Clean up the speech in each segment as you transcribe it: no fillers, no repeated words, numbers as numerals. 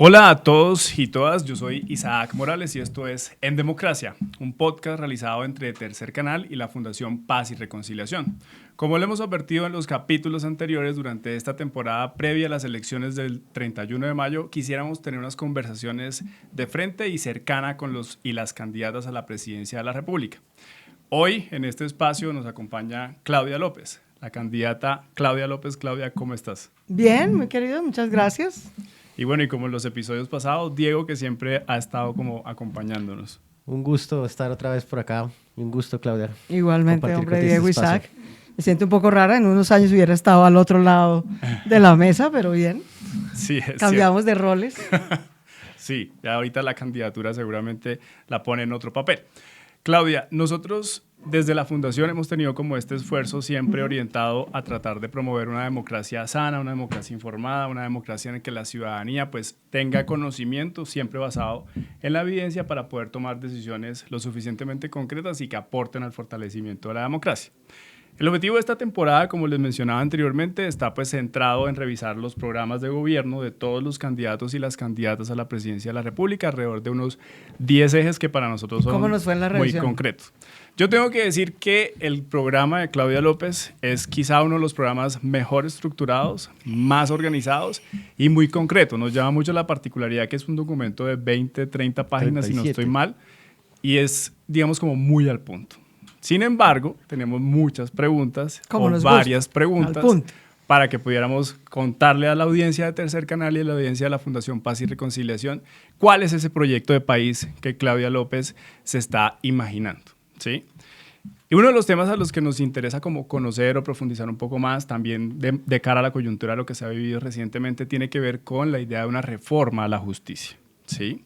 Hola a todos y todas, yo soy Isaac Morales y esto es En Democracia, un podcast realizado entre Tercer Canal y la Fundación Paz y Reconciliación. Como lo hemos advertido en los capítulos anteriores, durante esta temporada previa a las elecciones del 31 de mayo, quisiéramos tener unas conversaciones de frente y cercana con los y las candidatas a la presidencia de la República. Hoy, en este espacio, nos acompaña Claudia López, la candidata Claudia López. Claudia, ¿cómo estás? Bien, muy querido, muchas gracias. Y bueno, y como en los episodios pasados, Diego, que siempre ha estado como acompañándonos. Un gusto estar otra vez por acá. Un gusto, Claudia. Igualmente, hombre, Diego, Isaac. Me siento un poco rara, en unos años hubiera estado al otro lado de la mesa, pero bien. Sí, cambiamos de roles. Sí, ya ahorita la candidatura seguramente la pone en otro papel. Claudia, nosotros desde la Fundación hemos tenido como este esfuerzo siempre orientado a tratar de promover una democracia sana, una democracia informada, una democracia en la que la ciudadanía pues tenga conocimiento siempre basado en la evidencia para poder tomar decisiones lo suficientemente concretas y que aporten al fortalecimiento de la democracia. El objetivo de esta temporada, como les mencionaba anteriormente, está pues centrado en revisar los programas de gobierno de todos los candidatos y las candidatas a la presidencia de la República, alrededor de unos 10 ejes que para nosotros son muy concretos. Yo tengo que decir que el programa de Claudia López es quizá uno de los programas mejor estructurados, más organizados y muy concreto. Nos llama mucho la particularidad que es un documento de 20, 30 páginas, 37. Si no estoy mal, y es, digamos, como muy al punto. Sin embargo, tenemos muchas preguntas, o varias preguntas, para que pudiéramos contarle a la audiencia de Tercer Canal y a la audiencia de la Fundación Paz y Reconciliación cuál es ese proyecto de país que Claudia López se está imaginando, ¿sí? Y uno de los temas a los que nos interesa como conocer o profundizar un poco más, también de cara a la coyuntura de lo que se ha vivido recientemente, tiene que ver con la idea de una reforma a la justicia, ¿sí?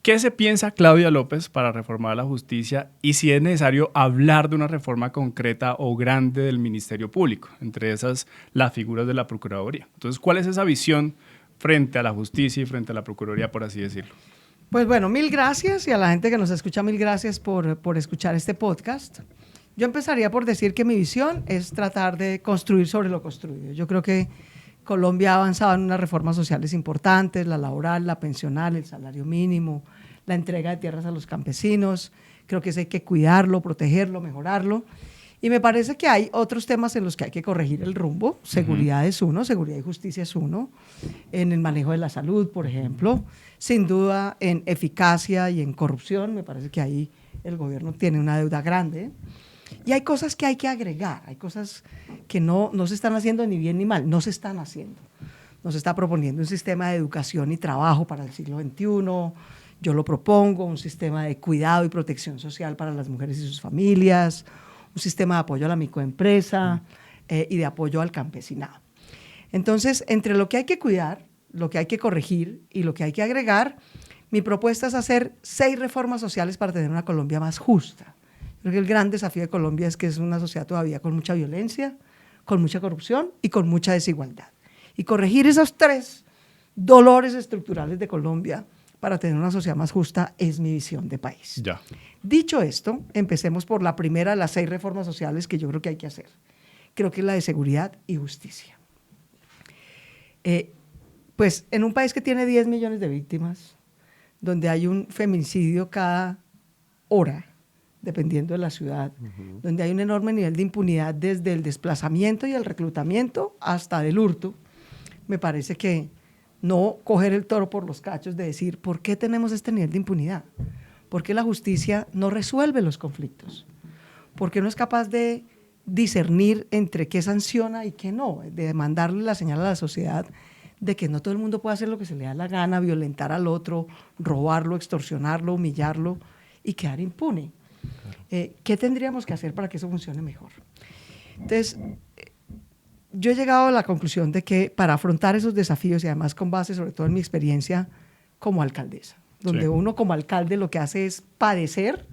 ¿Qué se piensa Claudia López para reformar la justicia y si es necesario hablar de una reforma concreta o grande del Ministerio Público, entre esas las figuras de la Procuraduría? Entonces, ¿cuál es esa visión frente a la justicia y frente a la Procuraduría, por así decirlo? Pues bueno, mil gracias, y a la gente que nos escucha, mil gracias por escuchar este podcast. Yo empezaría por decir que mi visión es tratar de construir sobre lo construido. Yo creo que Colombia ha avanzado en unas reformas sociales importantes, la laboral, la pensional, el salario mínimo, la entrega de tierras a los campesinos. Creo que eso hay que cuidarlo, protegerlo, mejorarlo. Y me parece que hay otros temas en los que hay que corregir el rumbo. Seguridad es uno, seguridad y justicia es uno. En el manejo de la salud, por ejemplo. Sin duda, en eficacia y en corrupción, me parece que ahí el gobierno tiene una deuda grande. Y hay cosas que hay que agregar, hay cosas que no se están haciendo ni bien ni mal, no se están haciendo. Nos está proponiendo un sistema de educación y trabajo para el siglo XXI, yo lo propongo, un sistema de cuidado y protección social para las mujeres y sus familias, un sistema de apoyo a la microempresa y de apoyo al campesinado. Entonces, entre lo que hay que cuidar, lo que hay que corregir y lo que hay que agregar, mi propuesta es hacer 6 reformas sociales para tener una Colombia más justa. Creo que el gran desafío de Colombia es que es una sociedad todavía con mucha violencia, con mucha corrupción y con mucha desigualdad. Y corregir esos 3 dolores estructurales de Colombia para tener una sociedad más justa es mi visión de país. Ya. Dicho esto, empecemos por la primera de las 6 reformas sociales que yo creo que hay que hacer. Creo que es la de seguridad y justicia. Pues en un país que tiene 10 millones de víctimas, donde hay un feminicidio cada hora, dependiendo de la ciudad, donde hay un enorme nivel de impunidad desde el desplazamiento y el reclutamiento hasta del hurto, me parece que no coger el toro por los cachos de decir, ¿por qué tenemos este nivel de impunidad? ¿Por qué la justicia no resuelve los conflictos? ¿Por qué no es capaz de discernir entre qué sanciona y qué no? De mandarle la señal a la sociedad de que no todo el mundo puede hacer lo que se le da la gana, violentar al otro, robarlo, extorsionarlo, humillarlo y quedar impune. ¿Qué tendríamos que hacer para que eso funcione mejor? Entonces, yo he llegado a la conclusión de que para afrontar esos desafíos, y además con base sobre todo en mi experiencia como alcaldesa, donde uno como alcalde lo que hace es padecer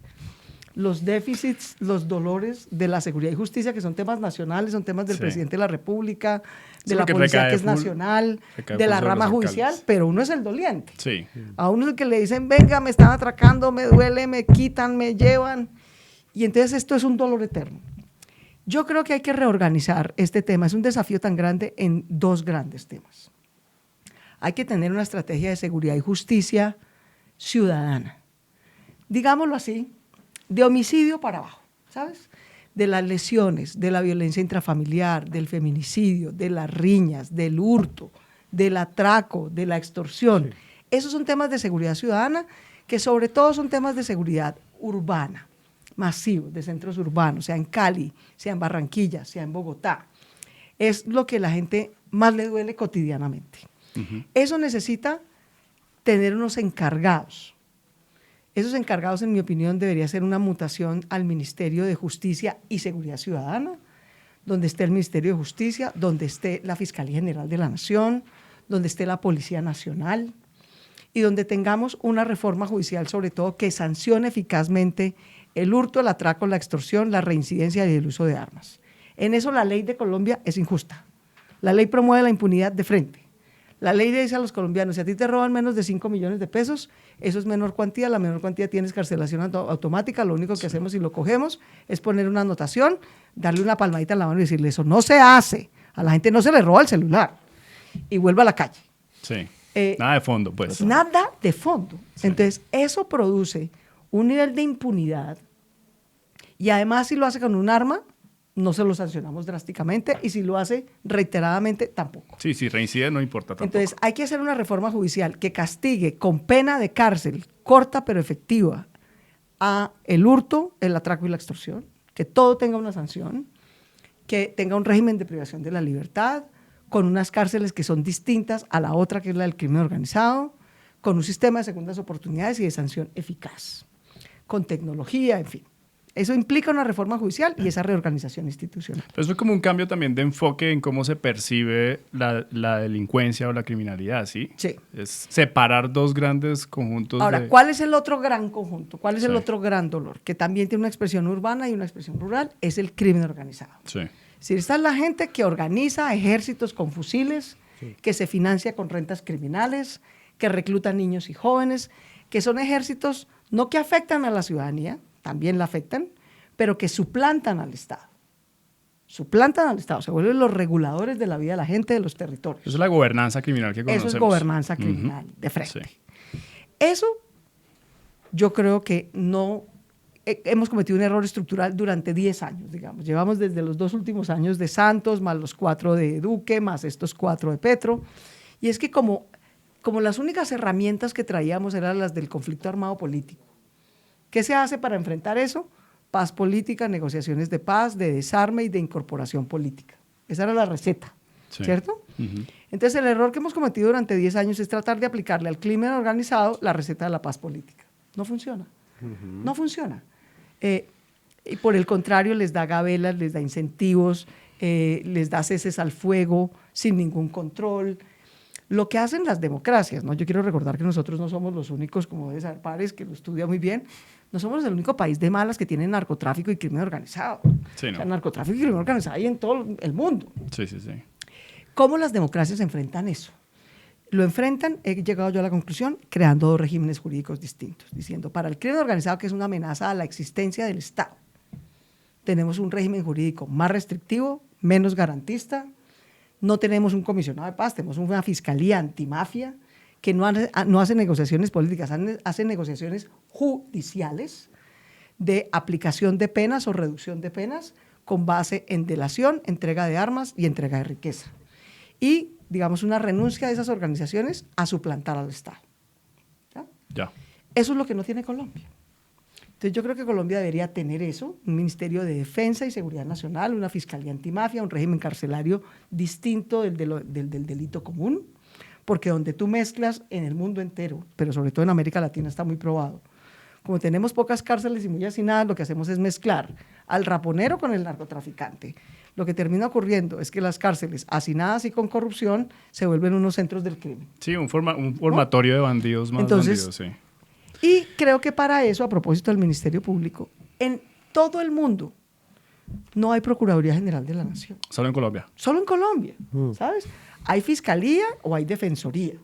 los déficits, los dolores de la seguridad y justicia, que son temas nacionales, son temas del presidente de la República, de la policía que es nacional, de la rama judicial, pero uno es el doliente. Sí. A uno es el que le dicen, venga, me están atracando, me duele, me quitan, me llevan. Y entonces esto es un dolor eterno. Yo creo que hay que reorganizar este tema. Es un desafío tan grande en 2 grandes temas. hay que tener una estrategia de seguridad y justicia ciudadana. Digámoslo así, de homicidio para abajo, ¿sabes? De las lesiones, de la violencia intrafamiliar, del feminicidio, de las riñas, del hurto, del atraco, de la extorsión. Sí. Esos son temas de seguridad ciudadana que sobre todo son temas de seguridad urbana, masivos, de centros urbanos, sea en Cali, sea en Barranquilla, sea en Bogotá. Es lo que a la gente más le duele cotidianamente. Eso necesita tener unos encargados. Esos encargados, en mi opinión, debería ser una mutación al Ministerio de Justicia y Seguridad Ciudadana, donde esté el Ministerio de Justicia, donde esté la Fiscalía General de la Nación, donde esté la Policía Nacional y donde tengamos una reforma judicial, sobre todo, que sancione eficazmente el hurto, el atraco, la extorsión, la reincidencia y el uso de armas. En eso la ley de Colombia es injusta. La ley promueve la impunidad de frente. La ley le dice a los colombianos, si a ti te roban menos de 5 millones de pesos, eso es menor cuantía, la menor cuantía tiene escarcelación automática, lo único que hacemos si lo cogemos es poner una anotación, darle una palmadita en la mano y decirle, eso no se hace, a la gente no se le roba el celular y vuelve a la calle. Sí, nada de fondo, pues. Nada de fondo. Sí. Entonces, eso produce un nivel de impunidad y además si lo hace con un arma, no se lo sancionamos drásticamente y si lo hace reiteradamente, tampoco. Sí, si reincide no importa tampoco. Entonces, hay que hacer una reforma judicial que castigue con pena de cárcel, corta pero efectiva, a el hurto, el atraco y la extorsión, que todo tenga una sanción, que tenga un régimen de privación de la libertad, con unas cárceles que son distintas a la otra, que es la del crimen organizado, con un sistema de segundas oportunidades y de sanción eficaz, con tecnología, en fin. Eso implica una reforma judicial y esa reorganización institucional. Pero eso es como un cambio también de enfoque en cómo se percibe la delincuencia o la criminalidad, ¿sí? Sí. Es separar dos grandes conjuntos. Ahora, ¿cuál es el otro gran conjunto? ¿Cuál es el otro gran dolor? Que también tiene una expresión urbana y una expresión rural, es el crimen organizado. Sí. Es decir, esta es la gente que organiza ejércitos con fusiles, que se financia con rentas criminales, que recluta niños y jóvenes, que son ejércitos no que afectan a la ciudadanía, también la afectan, pero que suplantan al Estado. Suplantan al Estado, se vuelven los reguladores de la vida de la gente de los territorios. Eso es la gobernanza criminal que conocemos. Eso es gobernanza criminal, de frente. Sí. Eso yo creo que no... Hemos cometido un error estructural durante 10 años, digamos. Llevamos desde los 2 últimos años de Santos, más los 4 de Duque, más estos 4 de Petro. Y es que como las únicas herramientas que traíamos eran las del conflicto armado político. ¿Qué se hace para enfrentar eso? Paz política, negociaciones de paz, de desarme y de incorporación política. Esa era la receta, ¿cierto? Entonces, el error que hemos cometido durante 10 años es tratar de aplicarle al crimen organizado la receta de la paz política. No funciona. No funciona. Y por el contrario, les da gabelas, les da incentivos, les da ceses al fuego sin ningún control. Lo que hacen las democracias, ¿no? Yo quiero recordar que nosotros no somos los únicos, como debe saber Pares, que lo estudia muy bien, no somos el único país de malas que tiene narcotráfico y crimen organizado. Sí, ¿no? O sea, narcotráfico y crimen organizado hay en todo el mundo. Sí, sí, sí. ¿Cómo las democracias enfrentan eso? Lo enfrentan, he llegado yo a la conclusión, creando 2 regímenes jurídicos distintos, diciendo, para el crimen organizado, que es una amenaza a la existencia del Estado, tenemos un régimen jurídico más restrictivo, menos garantista. No tenemos un comisionado de paz, tenemos una fiscalía antimafia que no hace negociaciones políticas, hace negociaciones judiciales de aplicación de penas o reducción de penas con base en delación, entrega de armas y entrega de riqueza. Y, digamos, una renuncia de esas organizaciones a suplantar al Estado. Ya. Eso es lo que no tiene Colombia. Entonces, yo creo que Colombia debería tener eso, un Ministerio de Defensa y Seguridad Nacional, una Fiscalía Antimafia, un régimen carcelario distinto del delito común, porque donde tú mezclas en el mundo entero, pero sobre todo en América Latina está muy probado, como tenemos pocas cárceles y muy hacinadas, lo que hacemos es mezclar al raponero con el narcotraficante. Lo que termina ocurriendo es que las cárceles hacinadas y con corrupción se vuelven unos centros del crimen. Sí, un formatorio de bandidos más. Entonces, bandidos, sí. Y creo que para eso, a propósito del Ministerio Público, en todo el mundo no hay Procuraduría General de la Nación. Solo en Colombia. Solo en Colombia, ¿sabes? Hay Fiscalía o hay Defensoría,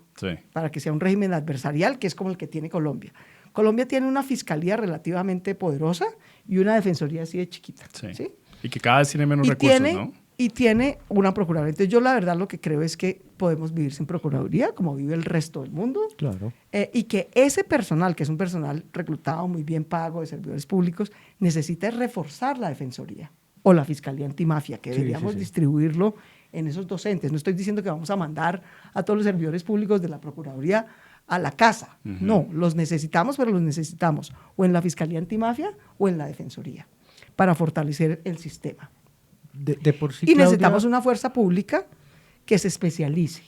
para que sea un régimen adversarial, que es como el que tiene Colombia. Colombia tiene una Fiscalía relativamente poderosa y una Defensoría así de chiquita. Sí. Y que cada vez tiene menos recursos, ¿no? y tiene una procuraduría. Entonces yo la verdad lo que creo es que podemos vivir sin procuraduría como vive el resto del mundo. Claro. Y que ese personal, que es un personal reclutado, muy bien pago, de servidores públicos, necesita reforzar la defensoría o la fiscalía antimafia, que deberíamos distribuirlo en esos docentes. No estoy diciendo que vamos a mandar a todos los servidores públicos de la procuraduría a la casa. No, los necesitamos, pero los necesitamos o en la fiscalía antimafia o en la defensoría para fortalecer el sistema. De por sí, Y Claudia, necesitamos una fuerza pública que se especialice.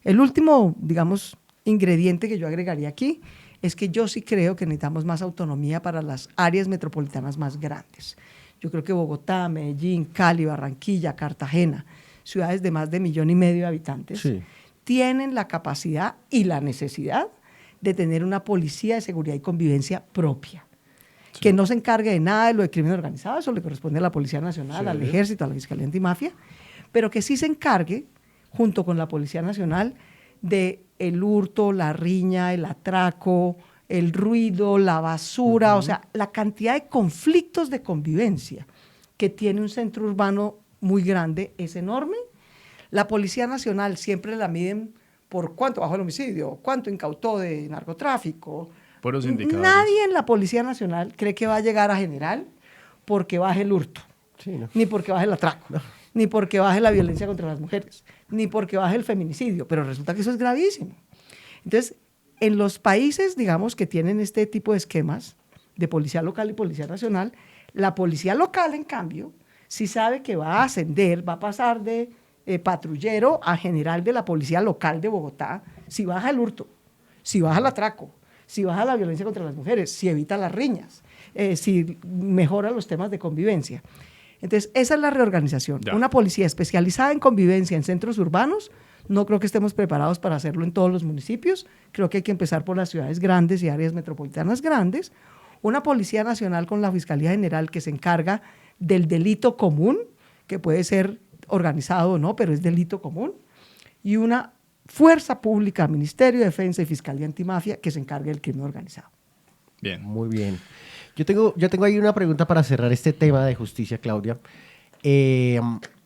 El último, digamos, ingrediente que yo agregaría aquí es que yo sí creo que necesitamos más autonomía para las áreas metropolitanas más grandes. Yo creo que Bogotá, Medellín, Cali, Barranquilla, Cartagena, ciudades de más de 1,5 millones de habitantes, tienen la capacidad y la necesidad de tener una policía de seguridad y convivencia propia, que no se encargue de nada de lo de crimen organizado, eso le corresponde a la Policía Nacional, al Ejército, a la Fiscalía Antimafia, pero que sí se encargue, junto con la Policía Nacional, de el hurto, la riña, el atraco, el ruido, la basura, o sea, la cantidad de conflictos de convivencia que tiene un centro urbano muy grande es enorme. La Policía Nacional siempre la miden por cuánto bajó el homicidio, cuánto incautó de narcotráfico. Por los indicadores. Nadie en la Policía Nacional cree que va a llegar a general porque baje el hurto, ni porque baje el atraco, ni porque baje la violencia contra las mujeres, ni porque baje el feminicidio, pero resulta que eso es gravísimo. Entonces, en los países, digamos, que tienen este tipo de esquemas de policía local y policía nacional, la policía local, en cambio, sí sabe que va a ascender, va a pasar de patrullero a general de la policía local de Bogotá, si baja el hurto, si baja el atraco, si baja la violencia contra las mujeres, si evita las riñas, si mejora los temas de convivencia. Entonces, esa es la reorganización. Ya. Una policía especializada en convivencia en centros urbanos, no creo que estemos preparados para hacerlo en todos los municipios. Creo que hay que empezar por las ciudades grandes y áreas metropolitanas grandes. Una policía nacional con la Fiscalía General que se encarga del delito común, que puede ser organizado o no, pero es delito común. Y una fuerza pública, Ministerio de Defensa y Fiscalía Antimafia, que se encargue del crimen organizado. Bien. Muy bien. Yo tengo ahí una pregunta para cerrar este tema de justicia, Claudia.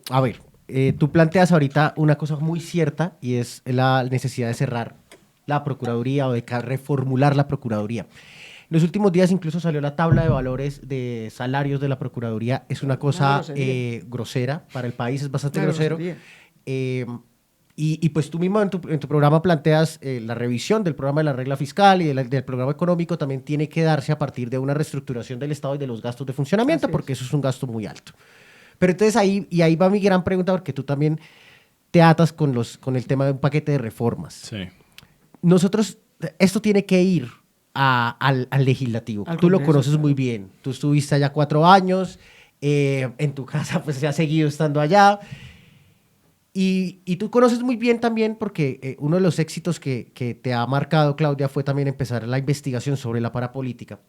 A ver, tú planteas ahorita una cosa muy cierta y es la necesidad de cerrar la Procuraduría o de reformular la Procuraduría. En los últimos días incluso salió la tabla de valores de salarios de la Procuraduría. Es una cosa grosera para el país, es bastante grosero. Y pues tú mismo en tu programa planteas la revisión del programa de la regla fiscal y del programa económico también tiene que darse a partir de una reestructuración del Estado y de los gastos de funcionamiento, porque eso es un gasto muy alto. Pero entonces ahí va mi gran pregunta, porque tú también te atas con el tema de un paquete de reformas. Sí. Nosotros, esto tiene que ir al legislativo. Tú lo conoces muy bien. Tú estuviste allá 4 años, en tu casa pues se ha seguido estando allá. Y tú conoces muy bien también porque uno de los éxitos que te ha marcado, Claudia, fue también empezar la investigación sobre la parapolítica.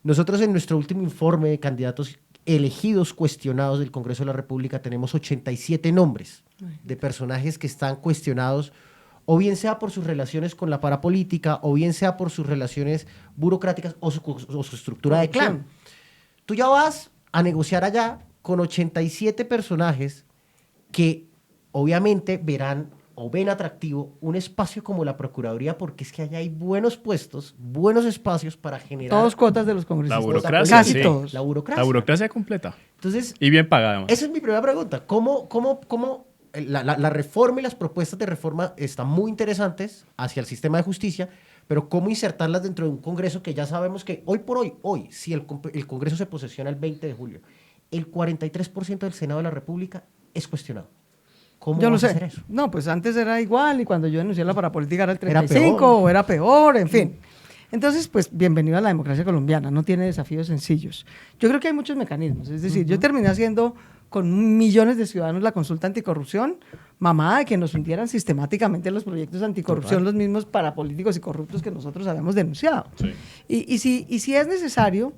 Nosotros en nuestro último informe de candidatos elegidos cuestionados del Congreso de la República tenemos 87 nombres de personajes que están cuestionados o bien sea por sus relaciones con la parapolítica o bien sea por sus relaciones burocráticas o su estructura de clan. Tú ya vas a negociar allá con 87 personajes que obviamente verán o ven atractivo un espacio como la Procuraduría porque es que allá hay buenos puestos, buenos espacios para generar... Todos cuotas de los congresistas. La burocracia, Casi sí. todos. La burocracia. La burocracia completa. Entonces, Y bien pagada, además. esa es mi primera pregunta. ¿Cómo la reforma y las propuestas de reforma están muy interesantes hacia el sistema de justicia, pero cómo insertarlas dentro de un Congreso que ya sabemos que hoy por hoy, si el Congreso se posesiona el 20 de julio, el 43% del Senado de la República es cuestionado? ¿Cómo Yo lo vas a sé. hacer eso? No, pues antes era igual y cuando yo denuncié la parapolítica era el Era 35 peor. o era peor, en fin. Entonces, pues bienvenido a la democracia colombiana, no tiene desafíos sencillos. Yo creo que hay muchos mecanismos, es decir, yo terminé haciendo con millones de ciudadanos la consulta anticorrupción, mamada de que nos hundieran sistemáticamente los proyectos anticorrupción los mismos parapolíticos y corruptos que nosotros habíamos denunciado. Sí. Y si es necesario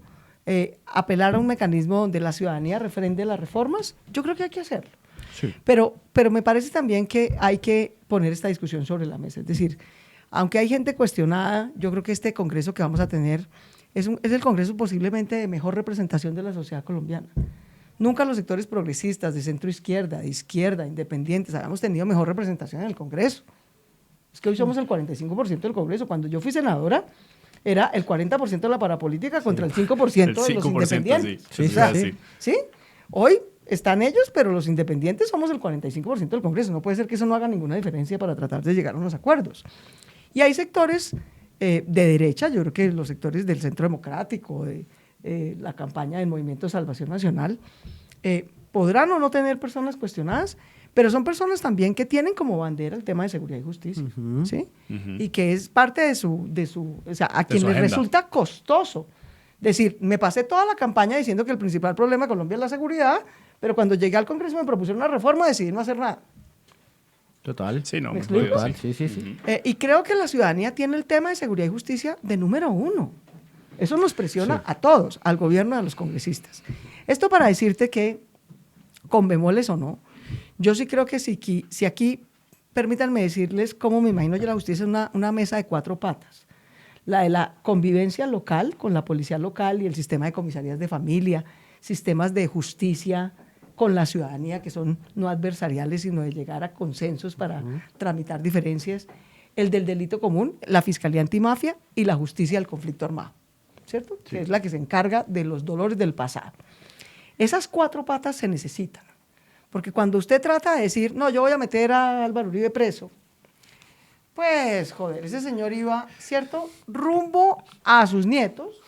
apelar a un mecanismo donde la ciudadanía refrende las reformas, yo creo que hay que hacerlo. Sí. Pero me parece también que hay que poner esta discusión sobre la mesa. Es decir, aunque hay gente cuestionada, yo creo que este congreso que vamos a tener es el congreso posiblemente de mejor representación de la sociedad colombiana. Nunca los sectores progresistas, de centro izquierda, de izquierda, independientes, habíamos tenido mejor representación en el Congreso. Es que hoy somos el 45% del Congreso. Cuando yo fui senadora, era el 40% de la parapolítica contra el 5% de los independientes. Sí, o sea, ¿sí? Hoy están ellos, pero los independientes somos el 45% del Congreso. No puede ser que eso no haga ninguna diferencia para tratar de llegar a unos acuerdos. Y hay sectores de derecha, yo creo que los sectores del Centro Democrático, de la campaña del Movimiento de Salvación Nacional, podrán o no tener personas cuestionadas, pero son personas también que tienen como bandera el tema de seguridad y justicia, ¿sí? Y que es parte de su o sea, a quien les resulta costoso decir, me pasé toda la campaña diciendo que el principal problema de Colombia es la seguridad, pero cuando llegué al Congreso me propusieron una reforma, decidí no hacer nada. Total. Sí, no, ¿Me explico? Total, sí. Y creo que la ciudadanía tiene el tema de seguridad y justicia de número 1. Eso nos presiona a todos, al gobierno y a los congresistas. Esto para decirte que, con bemoles o no, yo sí creo que si aquí, permítanme decirles cómo me imagino yo la justicia, es una mesa de 4 patas. La de la convivencia local, con la policía local y el sistema de comisarías de familia, sistemas de justicia con la ciudadanía que son no adversariales, sino de llegar a consensos para tramitar diferencias. El del delito común, la Fiscalía Antimafia y la justicia del conflicto armado, ¿cierto? Sí. Que es la que se encarga de los dolores del pasado. Esas 4 patas se necesitan, porque cuando usted trata de decir, no, yo voy a meter a Álvaro Uribe preso, pues, joder, ese señor iba, ¿cierto?, rumbo a sus nietos,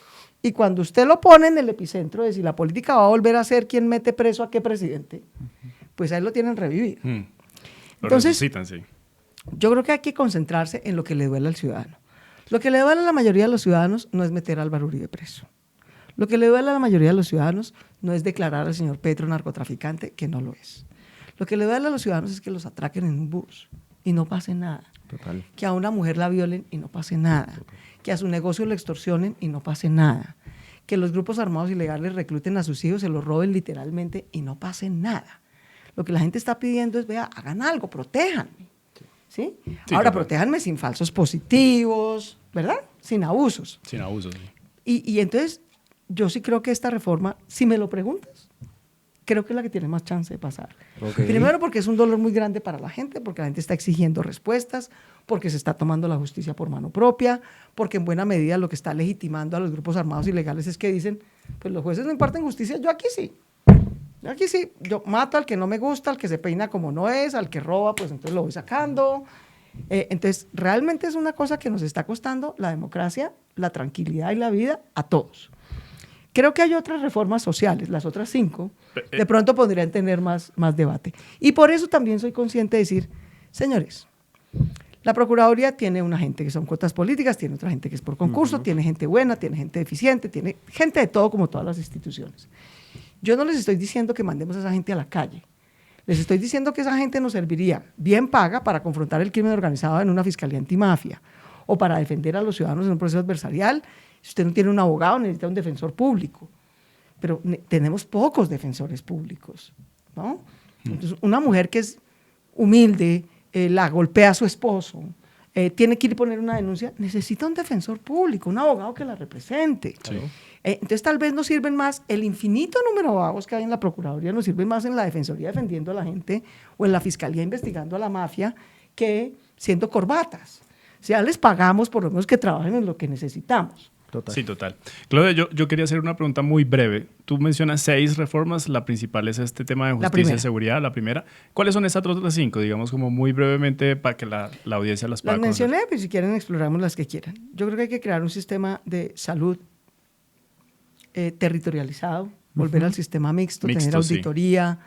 y cuando usted lo pone en el epicentro de si la política va a volver a ser quien mete preso a qué presidente, pues ahí lo tienen revivido. Lo Entonces, resucitan, sí. Yo creo que hay que concentrarse en lo que le duele al ciudadano. Lo que le duele a la mayoría de los ciudadanos no es meter a Álvaro Uribe preso. Lo que le duele a la mayoría de los ciudadanos no es declarar al señor Petro narcotraficante, que no lo es. Lo que le duele a los ciudadanos es que los atraquen en un bus y no pase nada. Total. Que a una mujer la violen y no pase nada. Que a su negocio lo extorsionen y no pase nada. Que los grupos armados ilegales recluten a sus hijos, se los roben literalmente y no pase nada. Lo que la gente está pidiendo es, vea, hagan algo, protéjanme. ¿Sí? Ahora, protéjanme sin falsos positivos, ¿verdad? Sin abusos. Sin abusos, sí. Y entonces, yo sí creo que esta reforma, si me lo preguntas, creo que es la que tiene más chance de pasar. Okay. Primero porque es un dolor muy grande para la gente, porque la gente está exigiendo respuestas, porque se está tomando la justicia por mano propia, porque en buena medida lo que está legitimando a los grupos armados ilegales es que dicen, pues los jueces no imparten justicia, yo aquí sí. Aquí sí, yo mato al que no me gusta, al que se peina como no es, al que roba, pues entonces lo voy sacando. Entonces, realmente es una cosa que nos está costando la democracia, la tranquilidad y la vida a todos. Creo que hay otras reformas sociales, las otras 5, de pronto podrían tener más debate. Y por eso también soy consciente de decir, señores, la Procuraduría tiene una gente que son cuotas políticas, tiene otra gente que es por concurso, tiene gente buena, tiene gente eficiente, tiene gente de todo como todas las instituciones. Yo no les estoy diciendo que mandemos a esa gente a la calle. Les estoy diciendo que esa gente nos serviría bien paga para confrontar el crimen organizado en una fiscalía antimafia o para defender a los ciudadanos en un proceso adversarial. Si usted no tiene un abogado, necesita un defensor público. Pero tenemos pocos defensores públicos, ¿no? Entonces, una mujer que es humilde, la golpea a su esposo, tiene que ir a poner una denuncia, necesita un defensor público, un abogado que la represente. Sí. Entonces tal vez nos sirven más, el infinito número de abogados que hay en la Procuraduría nos sirven más en la Defensoría defendiendo a la gente o en la Fiscalía investigando a la mafia que siendo corbatas. O sea, les pagamos por lo menos que trabajen en lo que necesitamos. Total. Sí, total. Claudia, yo quería hacer una pregunta muy breve. Tú mencionas 6 reformas, la principal es este tema de justicia y seguridad, la primera. ¿Cuáles son esas otras 5? Digamos como muy brevemente para que la audiencia las pueda conocer. Las mencioné, pero si quieren exploramos las que quieran. Yo creo que hay que crear un sistema de salud territorializado, volver al sistema mixto, tener auditoría,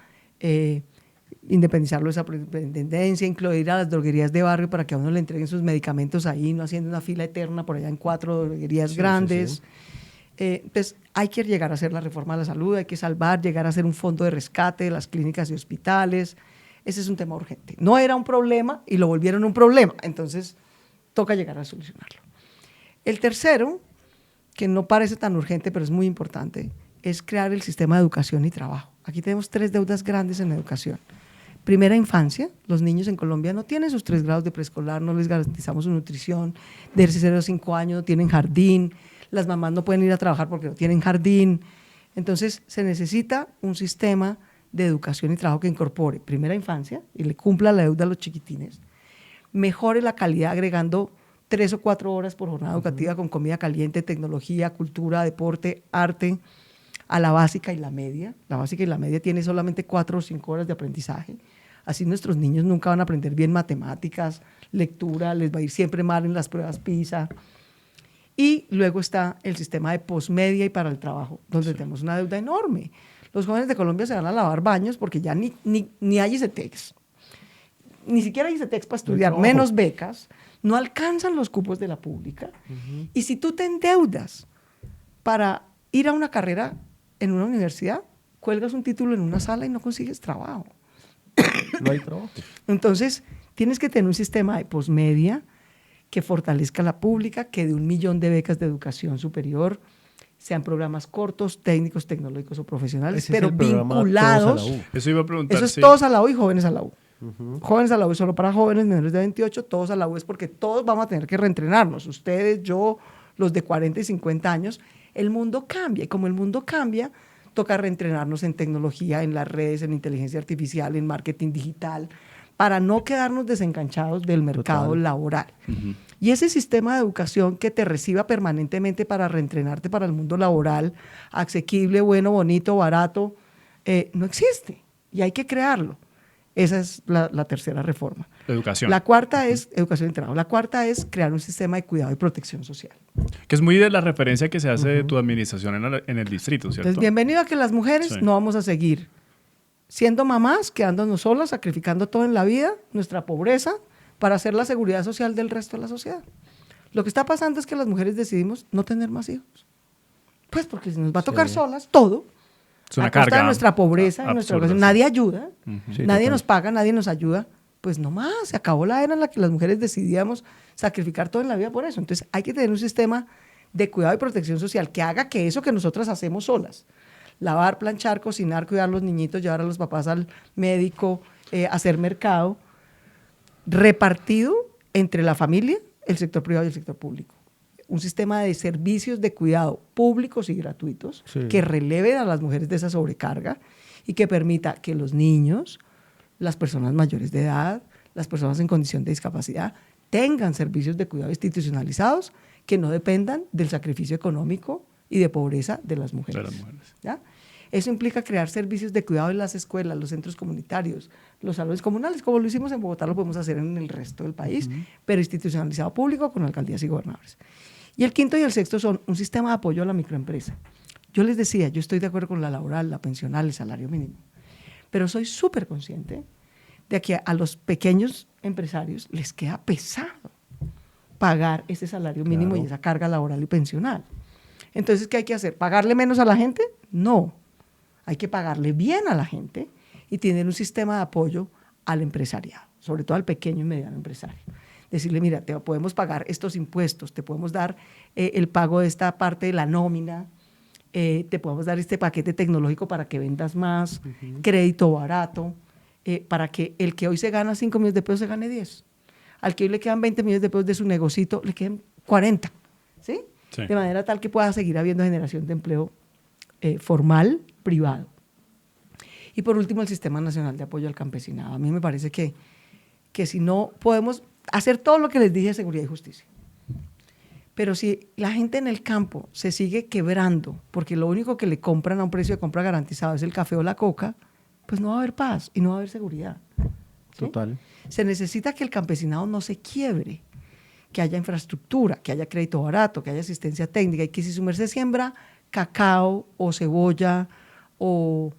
independizarlo de esa dependencia, incluir a las droguerías de barrio para que a uno le entreguen sus medicamentos ahí, no haciendo una fila eterna por allá en 4 droguerías grandes. Pues hay que llegar a hacer la reforma de la salud, hay que llegar a hacer un fondo de rescate de las clínicas y hospitales. Ese es un tema urgente. No era un problema y lo volvieron un problema, entonces toca llegar a solucionarlo. El tercero, que no parece tan urgente, pero es muy importante, es crear el sistema de educación y trabajo. Aquí tenemos 3 deudas grandes en la educación. Primera infancia, los niños en Colombia no tienen sus 3 grados de preescolar, no les garantizamos su nutrición, de 0 a 5 años no tienen jardín, las mamás no pueden ir a trabajar porque no tienen jardín, Entonces, se necesita un sistema de educación y trabajo que incorpore primera infancia y le cumpla la deuda a los chiquitines, mejore la calidad agregando 3 o 4 horas por jornada educativa con comida caliente, tecnología, cultura, deporte, arte, a la básica y la media. La básica y la media tiene solamente 4 o 5 horas de aprendizaje. Así nuestros niños nunca van a aprender bien matemáticas, lectura, les va a ir siempre mal en las pruebas PISA. Y luego está el sistema de posmedia y para el trabajo, donde tenemos una deuda enorme. Los jóvenes de Colombia se van a lavar baños porque ya ni hay ICETEX. Ni siquiera hay ICETEX para estudiar, menos becas. No alcanzan los cupos de la pública. Y si tú te endeudas para ir a una carrera en una universidad, cuelgas un título en una sala y no consigues trabajo. No hay trabajo. Entonces, tienes que tener un sistema de posmedia que fortalezca la pública, que de 1 millón de becas de educación superior sean programas cortos, técnicos, tecnológicos o profesionales, Ese pero es el programa vinculados. Todos a la U. Eso iba a preguntar. Eso es sí. todos a la U y jóvenes a la U. Jóvenes a la U es solo para jóvenes menores de 28, todos a la U es porque todos vamos a tener que reentrenarnos. Ustedes, yo, los de 40 y 50 años. El mundo cambia y como el mundo cambia, toca reentrenarnos en tecnología, en las redes, en inteligencia artificial, en marketing digital, para no quedarnos desenganchados del mercado laboral. Y ese sistema de educación que te reciba permanentemente para reentrenarte para el mundo laboral, asequible, bueno, bonito, barato, no existe y hay que crearlo. Esa es la tercera reforma. Educación. La cuarta es educación y trabajo. La cuarta es crear un sistema de cuidado y protección social. Que es muy de la referencia que se hace de tu administración en el distrito, ¿cierto? Entonces, bienvenido a que las mujeres Sí. no vamos a seguir siendo mamás, quedándonos solas, sacrificando todo en la vida, nuestra pobreza, para hacer la seguridad social del resto de la sociedad. Lo que está pasando es que las mujeres decidimos no tener más hijos. Pues porque si nos va a tocar solas todo, Es una a costa carga de nuestra pobreza, y nuestra absurda, educación. sí. Nadie ayuda, Sí, nadie total. nos paga, nadie nos ayuda. Pues no más, se acabó la era en la que las mujeres decidíamos sacrificar todo en la vida por eso. Entonces hay que tener un sistema de cuidado y protección social que haga que eso que nosotras hacemos solas, lavar, planchar, cocinar, cuidar a los niñitos, llevar a los papás al médico, hacer mercado, repartido entre la familia, el sector privado y el sector público. Un sistema de servicios de cuidado públicos y gratuitos Sí. que releve a las mujeres de esa sobrecarga y que permita que los niños, las personas mayores de edad, las personas en condición de discapacidad tengan servicios de cuidado institucionalizados que no dependan del sacrificio económico y de pobreza de las mujeres. De las mujeres. ¿Ya? Eso implica crear servicios de cuidado en las escuelas, los centros comunitarios, los salones comunales, como lo hicimos en Bogotá, lo podemos hacer en el resto del país, pero institucionalizado público con alcaldías y gobernadores. Y el quinto y el sexto son un sistema de apoyo a la microempresa. Yo les decía, yo estoy de acuerdo con la laboral, la pensional, el salario mínimo, pero soy súper consciente de que a los pequeños empresarios les queda pesado pagar ese salario mínimo Claro. y esa carga laboral y pensional. Entonces, ¿qué hay que hacer? ¿Pagarle menos a la gente? No. Hay que pagarle bien a la gente y tener un sistema de apoyo al empresariado, sobre todo al pequeño y mediano empresario. Decirle, mira, te podemos pagar estos impuestos, te podemos dar el pago de esta parte de la nómina, te podemos dar este paquete tecnológico para que vendas más, crédito barato, para que el que hoy se gana 5 millones de pesos se gane 10. Al que hoy le quedan 20 millones de pesos de su negocito, le queden 40. ¿Sí? Sí. De manera tal que pueda seguir habiendo generación de empleo formal, privado. Y por último, el Sistema Nacional de Apoyo al Campesinado. A mí me parece que si no podemos hacer todo lo que les dije de seguridad y justicia, pero si la gente en el campo se sigue quebrando porque lo único que le compran a un precio de compra garantizado es el café o la coca, pues no va a haber paz y no va a haber seguridad. ¿Sí? Total. Se necesita que el campesinado no se quiebre, que haya infraestructura, que haya crédito barato, que haya asistencia técnica y que si su merced siembra cacao o cebolla o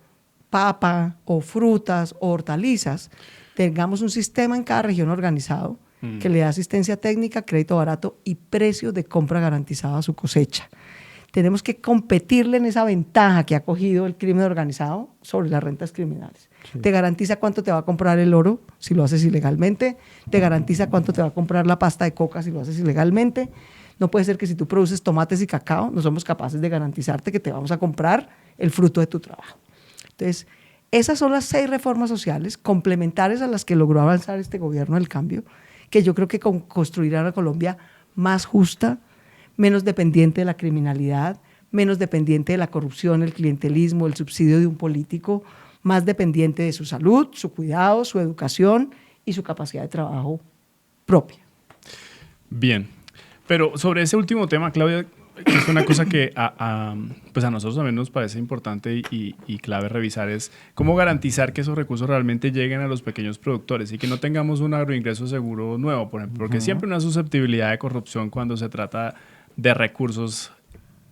papa o frutas o hortalizas, tengamos un sistema en cada región organizado que le dé asistencia técnica, crédito barato y precio de compra garantizado a su cosecha. Tenemos que competirle en esa ventaja que ha cogido el crimen organizado sobre las rentas criminales. Sí. Te garantiza cuánto te va a comprar el oro si lo haces ilegalmente, te garantiza cuánto te va a comprar la pasta de coca si lo haces ilegalmente. No puede ser que si tú produces tomates y cacao, no somos capaces de garantizarte que te vamos a comprar el fruto de tu trabajo. Entonces, esas son las 6 reformas sociales complementarias a las que logró avanzar este gobierno del cambio, que yo creo que construirán una Colombia más justa, menos dependiente de la criminalidad, menos dependiente de la corrupción, el clientelismo, el subsidio de un político, más dependiente de su salud, su cuidado, su educación y su capacidad de trabajo propia. Bien, pero sobre ese último tema, Claudia, que es una cosa que pues a nosotros también nos parece importante y clave revisar, es cómo garantizar que esos recursos realmente lleguen a los pequeños productores y que no tengamos un agroingreso seguro nuevo, por ejemplo, porque siempre hay una susceptibilidad de corrupción cuando se trata de recursos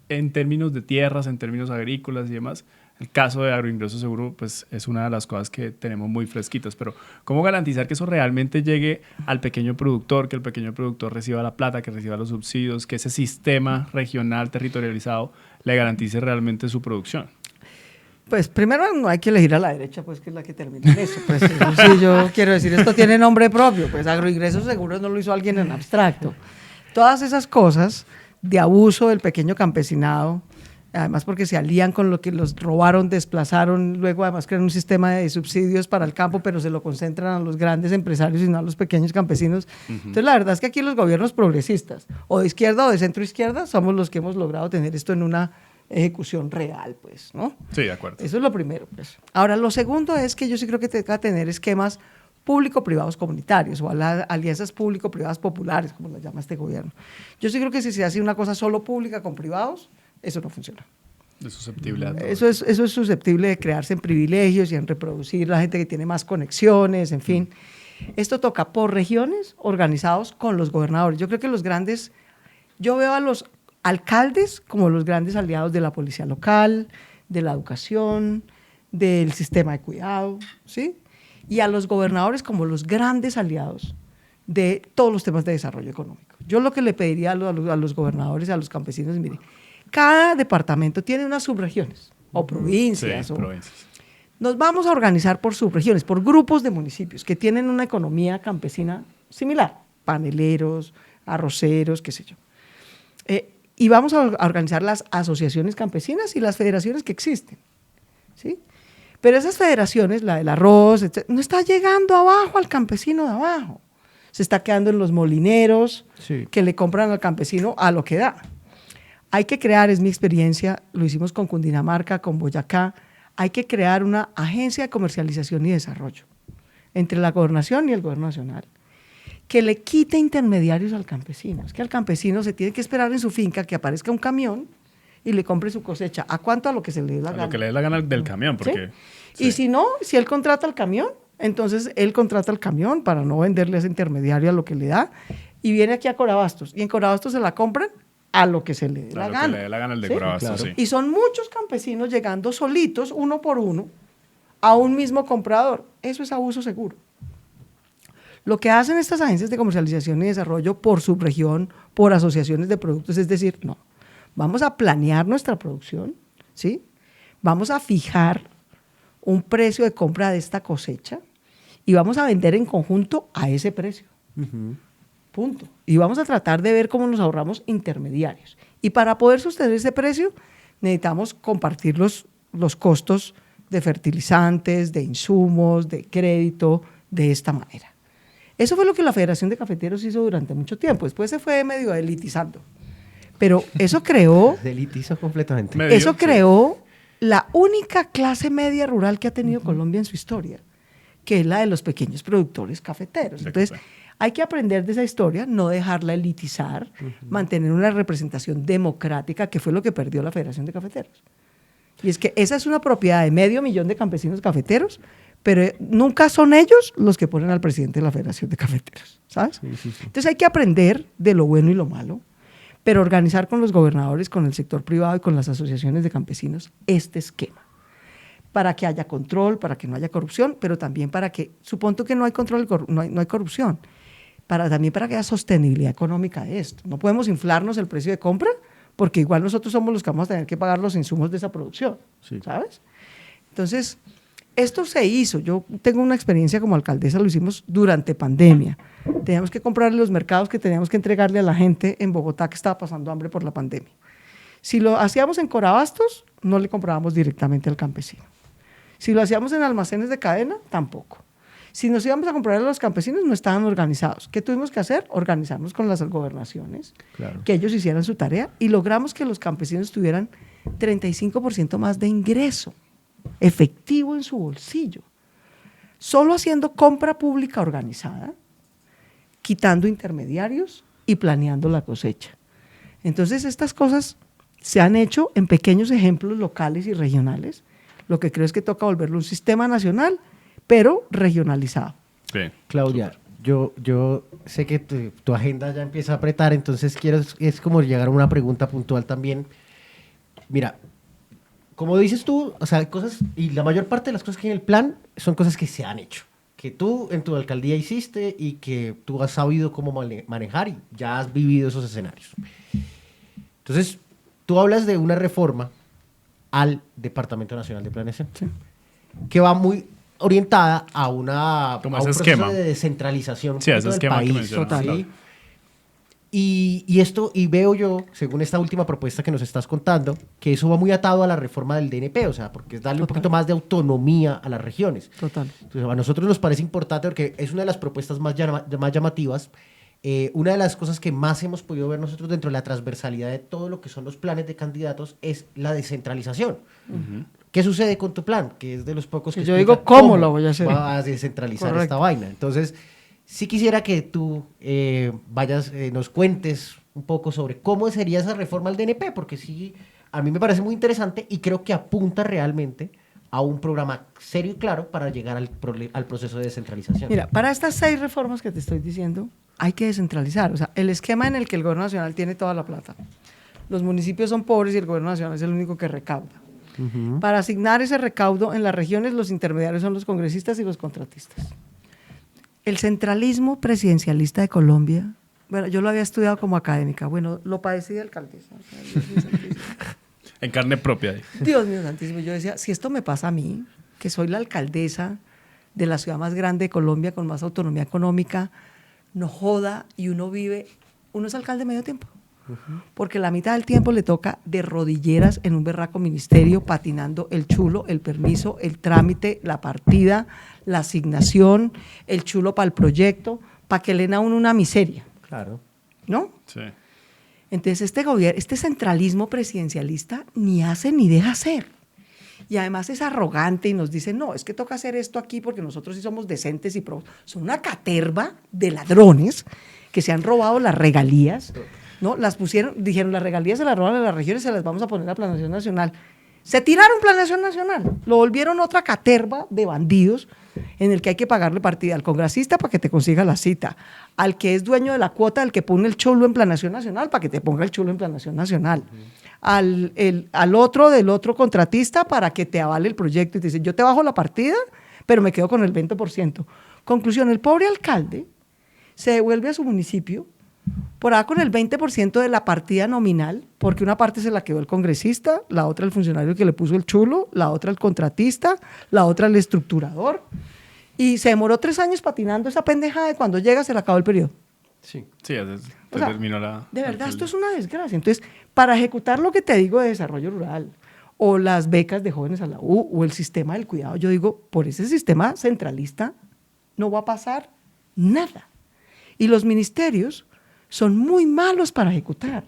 en términos de tierras, en términos agrícolas y demás. El caso de agroingreso seguro pues, es una de las cosas que tenemos muy fresquitas, pero ¿cómo garantizar que eso realmente llegue al pequeño productor, que el pequeño productor reciba la plata, que reciba los subsidios, que ese sistema regional territorializado le garantice realmente su producción? Pues primero no hay que elegir a la derecha, pues que es la que termina en eso. Pues eso sí, yo quiero decir, esto tiene nombre propio, pues agroingresos seguros no lo hizo alguien en abstracto. Todas esas cosas de abuso del pequeño campesinado, además porque se alían con lo que los robaron, desplazaron, luego además crean un sistema de subsidios para el campo, pero se lo concentran a los grandes empresarios y no a los pequeños campesinos. Entonces la verdad es que aquí los gobiernos progresistas, o de izquierda o de centro izquierda, somos los que hemos logrado tener esto en una ejecución real, pues, ¿no? Sí, de acuerdo. Eso es lo primero, pues. Ahora, lo segundo es que yo sí creo que tenga que tener esquemas público-privados comunitarios o alianzas público-privadas populares, como las llama este gobierno. Yo sí creo que si se hace una cosa solo pública con privados, eso no funciona. Es susceptible a todo. Eso es susceptible de crearse en privilegios y en reproducir la gente que tiene más conexiones, en fin. Esto toca por regiones organizados con los gobernadores. Yo creo que yo veo a los alcaldes como los grandes aliados de la policía local, de la educación, del sistema de cuidado, ¿sí? Y a los gobernadores como los grandes aliados de todos los temas de desarrollo económico. Yo lo que le pediría a los gobernadores, a los campesinos, mire, cada departamento tiene unas subregiones o provincias. Sí, provincias. Nos vamos a organizar por subregiones, por grupos de municipios que tienen una economía campesina similar, paneleros, arroceros, qué sé yo. Y vamos a organizar las asociaciones campesinas y las federaciones que existen, ¿sí? Pero esas federaciones, la del arroz, etc., no está llegando abajo al campesino de abajo. Se está quedando en los molineros que le compran al campesino a lo que da. Hay que crear, es mi experiencia, lo hicimos con Cundinamarca, con Boyacá, hay que crear una agencia de comercialización y desarrollo entre la gobernación y el gobierno nacional, que le quite intermediarios al campesino. Es que al campesino se tiene que esperar en su finca que aparezca un camión y le compre su cosecha. ¿A cuánto? A lo que se le dé la gana. A lo que le dé la gana del camión, porque... ¿Sí? Y si no, si él contrata al camión, entonces él contrata al camión para no venderle a ese intermediario a lo que le da y viene aquí a Corabastos. Y en Corabastos se la compran a lo que se le dé la gana. A lo que le dé la gana el de ¿sí? Corabastos, claro. Sí. Y son muchos campesinos llegando solitos, uno por uno, a un mismo comprador. Eso es abuso seguro. Lo que hacen estas agencias de comercialización y desarrollo por subregión, por asociaciones de productos, es decir, no, vamos a planear nuestra producción, ¿sí? Vamos a fijar un precio de compra de esta cosecha y vamos a vender en conjunto a ese precio. Punto. Y vamos a tratar de ver cómo nos ahorramos intermediarios. Y para poder sostener ese precio, necesitamos compartir los costos de fertilizantes, de insumos, de crédito, de esta manera. Eso fue lo que la Federación de Cafeteros hizo durante mucho tiempo. Después se fue medio elitizando. Pero eso creó... Se elitizó completamente. Eso creó la única clase media rural que ha tenido Colombia en su historia, que es la de los pequeños productores cafeteros. Entonces, hay que aprender de esa historia, no dejarla elitizar, mantener una representación democrática, que fue lo que perdió la Federación de Cafeteros. Y es que esa es una propiedad de 500.000 de campesinos cafeteros, pero nunca son ellos los que ponen al presidente de la Federación de Cafeteros, ¿sabes? Sí. Entonces hay que aprender de lo bueno y lo malo, pero organizar con los gobernadores, con el sector privado y con las asociaciones de campesinos este esquema, para que haya control, para que no haya corrupción, pero también para que, supongo que no hay control, no hay corrupción, también para que haya sostenibilidad económica de esto. No podemos inflarnos el precio de compra, porque igual nosotros somos los que vamos a tener que pagar los insumos de esa producción, ¿sabes? Entonces, esto se hizo. Yo tengo una experiencia como alcaldesa, lo hicimos durante pandemia. Teníamos que comprarle los mercados que teníamos que entregarle a la gente en Bogotá que estaba pasando hambre por la pandemia. Si lo hacíamos en Corabastos, no le comprábamos directamente al campesino. Si lo hacíamos en almacenes de cadena, tampoco. Si nos íbamos a comprar a los campesinos, no estaban organizados. ¿Qué tuvimos que hacer? Organizarnos con las gobernaciones, Claro. que ellos hicieran su tarea y logramos que los campesinos tuvieran 35% más de ingreso efectivo en su bolsillo. Solo haciendo compra pública organizada, quitando intermediarios y planeando la cosecha. Entonces, estas cosas se han hecho en pequeños ejemplos locales y regionales. Lo que creo es que toca volverlo un sistema nacional, pero regionalizado. Sí, Claudia, yo sé que tu agenda ya empieza a apretar, entonces es como llegar a una pregunta puntual también. Mira, como dices tú, o sea, cosas, y la mayor parte de las cosas que hay en el plan son cosas que se han hecho, que tú en tu alcaldía hiciste y que tú has sabido cómo manejar y ya has vivido esos escenarios. Entonces, tú hablas de una reforma al Departamento Nacional de Planeación, que va muy orientada a un Como ese proceso esquema. de descentralización Sí, ese del esquema que país. mencionas, Total. ¿sí? Y veo yo, según esta última propuesta que nos estás contando, que eso va muy atado a la reforma del DNP, o sea, porque es darle un Total. poquito más de autonomía a las regiones. Total. Entonces, a nosotros nos parece importante porque es una de las propuestas más llamativas. Una de las cosas que más hemos podido ver nosotros dentro de la transversalidad de todo lo que son los planes de candidatos es la descentralización. ¿Qué sucede con tu plan? Que es de los pocos que Yo explica digo cómo lo voy a hacer. vas a descentralizar Correcto. esta vaina. Entonces, sí quisiera que tú nos cuentes un poco sobre cómo sería esa reforma al DNP, porque sí, a mí me parece muy interesante y creo que apunta realmente a un programa serio y claro para llegar al proceso de descentralización. Mira, para estas 6 reformas que te estoy diciendo, hay que descentralizar. O sea, el esquema en el que el gobierno nacional tiene toda la plata. Los municipios son pobres y el gobierno nacional es el único que recauda. Para asignar ese recaudo en las regiones, los intermediarios son los congresistas y los contratistas. El centralismo presidencialista de Colombia, bueno, yo lo había estudiado como académica, bueno, lo padecí de alcaldesa. O sea, Dios mío santísimo. En carne propia. Dios mío santísimo, yo decía, si esto me pasa a mí, que soy la alcaldesa de la ciudad más grande de Colombia, con más autonomía económica, no joda, y uno es alcalde medio tiempo. Porque la mitad del tiempo le toca de rodilleras en un berraco ministerio, patinando el chulo, el permiso, el trámite, la partida, la asignación, el chulo para el proyecto, para que le den a uno una miseria, Claro. ¿no? Sí. Entonces este centralismo presidencialista ni hace ni deja hacer. Y además es arrogante y nos dice, no, es que toca hacer esto aquí porque nosotros sí somos decentes y son una caterva de ladrones que se han robado las regalías, ¿no? Las pusieron, dijeron, las regalías se las roban a las regiones, se las vamos a poner a Planeación Nacional. Se tiraron Planeación Nacional, lo volvieron otra caterva de bandidos en el que hay que pagarle partida al congresista para que te consiga la cita, al que es dueño de la cuota, al que pone el chulo en Planeación Nacional para que te ponga el chulo en Planeación Nacional, al otro del otro contratista para que te avale el proyecto y te dice, yo te bajo la partida, pero me quedo con el 20%. Conclusión, el pobre alcalde se devuelve a su municipio por ahí con el 20% de la partida nominal, porque una parte se la quedó el congresista, la otra el funcionario que le puso el chulo, la otra el contratista, la otra el estructurador, y se demoró 3 años patinando esa pendejada y cuando llega se le acabó el periodo. Sí. Sí, O sea, terminó la... de verdad, alcaldía. esto es una desgracia. Entonces, para ejecutar lo que te digo de desarrollo rural, o las becas de jóvenes a la U, o el sistema del cuidado, yo digo, por ese sistema centralista no va a pasar nada. Y los ministerios son muy malos para ejecutar,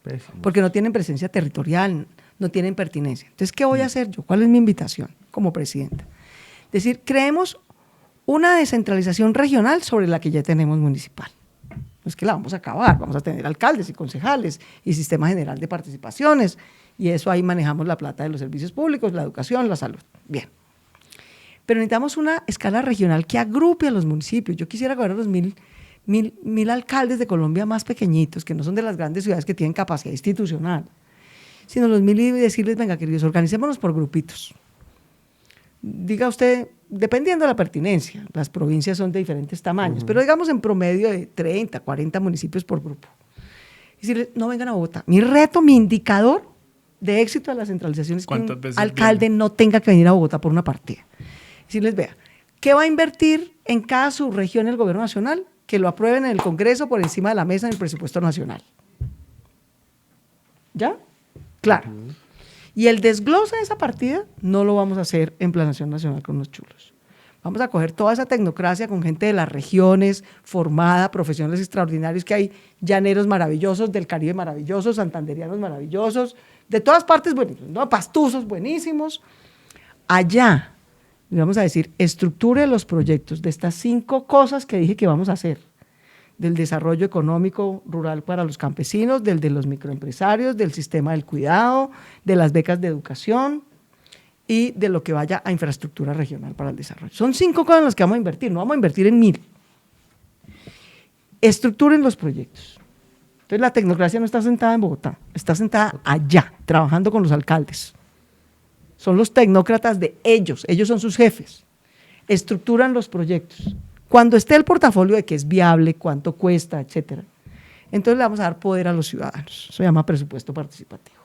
Pésimo. porque no tienen presencia territorial, no tienen pertinencia. Entonces, ¿qué voy a hacer yo? ¿Cuál es mi invitación como presidenta? Es decir, creemos una descentralización regional sobre la que ya tenemos municipal. No es que la vamos a acabar, vamos a tener alcaldes y concejales y sistema general de participaciones, y eso ahí manejamos la plata de los servicios públicos, la educación, la salud. Bien. Pero necesitamos una escala regional que agrupe a los municipios. Yo quisiera ver a los mil alcaldes de Colombia más pequeñitos, que no son de las grandes ciudades que tienen capacidad institucional, sino los 1000 y decirles, venga, queridos, organicémonos por grupitos. Diga usted, dependiendo de la pertinencia, las provincias son de diferentes tamaños, pero digamos en promedio de 30, 40 municipios por grupo. Y decirles, no vengan a Bogotá. Mi reto, mi indicador de éxito de la centralización es que un alcalde no tenga que venir a Bogotá por una partida. Decirles, vea, ¿qué va a invertir en cada subregión el gobierno nacional? Que lo aprueben en el Congreso por encima de la mesa en el presupuesto nacional. ¿Ya? Claro. Y el desglose de esa partida no lo vamos a hacer en Planeación Nacional con los chulos. Vamos a coger toda esa tecnocracia con gente de las regiones, formada, profesionales extraordinarios, que hay llaneros maravillosos, del Caribe maravillosos, santanderianos maravillosos, de todas partes buenísimos, ¿no? Pastuzos buenísimos. Allá, vamos a decir, estructure los proyectos de estas 5 cosas que dije que vamos a hacer. Del desarrollo económico rural para los campesinos, del de los microempresarios, del sistema del cuidado, de las becas de educación y de lo que vaya a infraestructura regional para el desarrollo. Son 5 cosas en las que vamos a invertir, no vamos a invertir en 1000. Estructuren los proyectos. Entonces la tecnocracia no está sentada en Bogotá, está sentada allá, trabajando con los alcaldes. Son los tecnócratas de ellos son sus jefes. Estructuran los proyectos. Cuando esté el portafolio de qué es viable, cuánto cuesta, etcétera, entonces le vamos a dar poder a los ciudadanos. Eso se llama presupuesto participativo.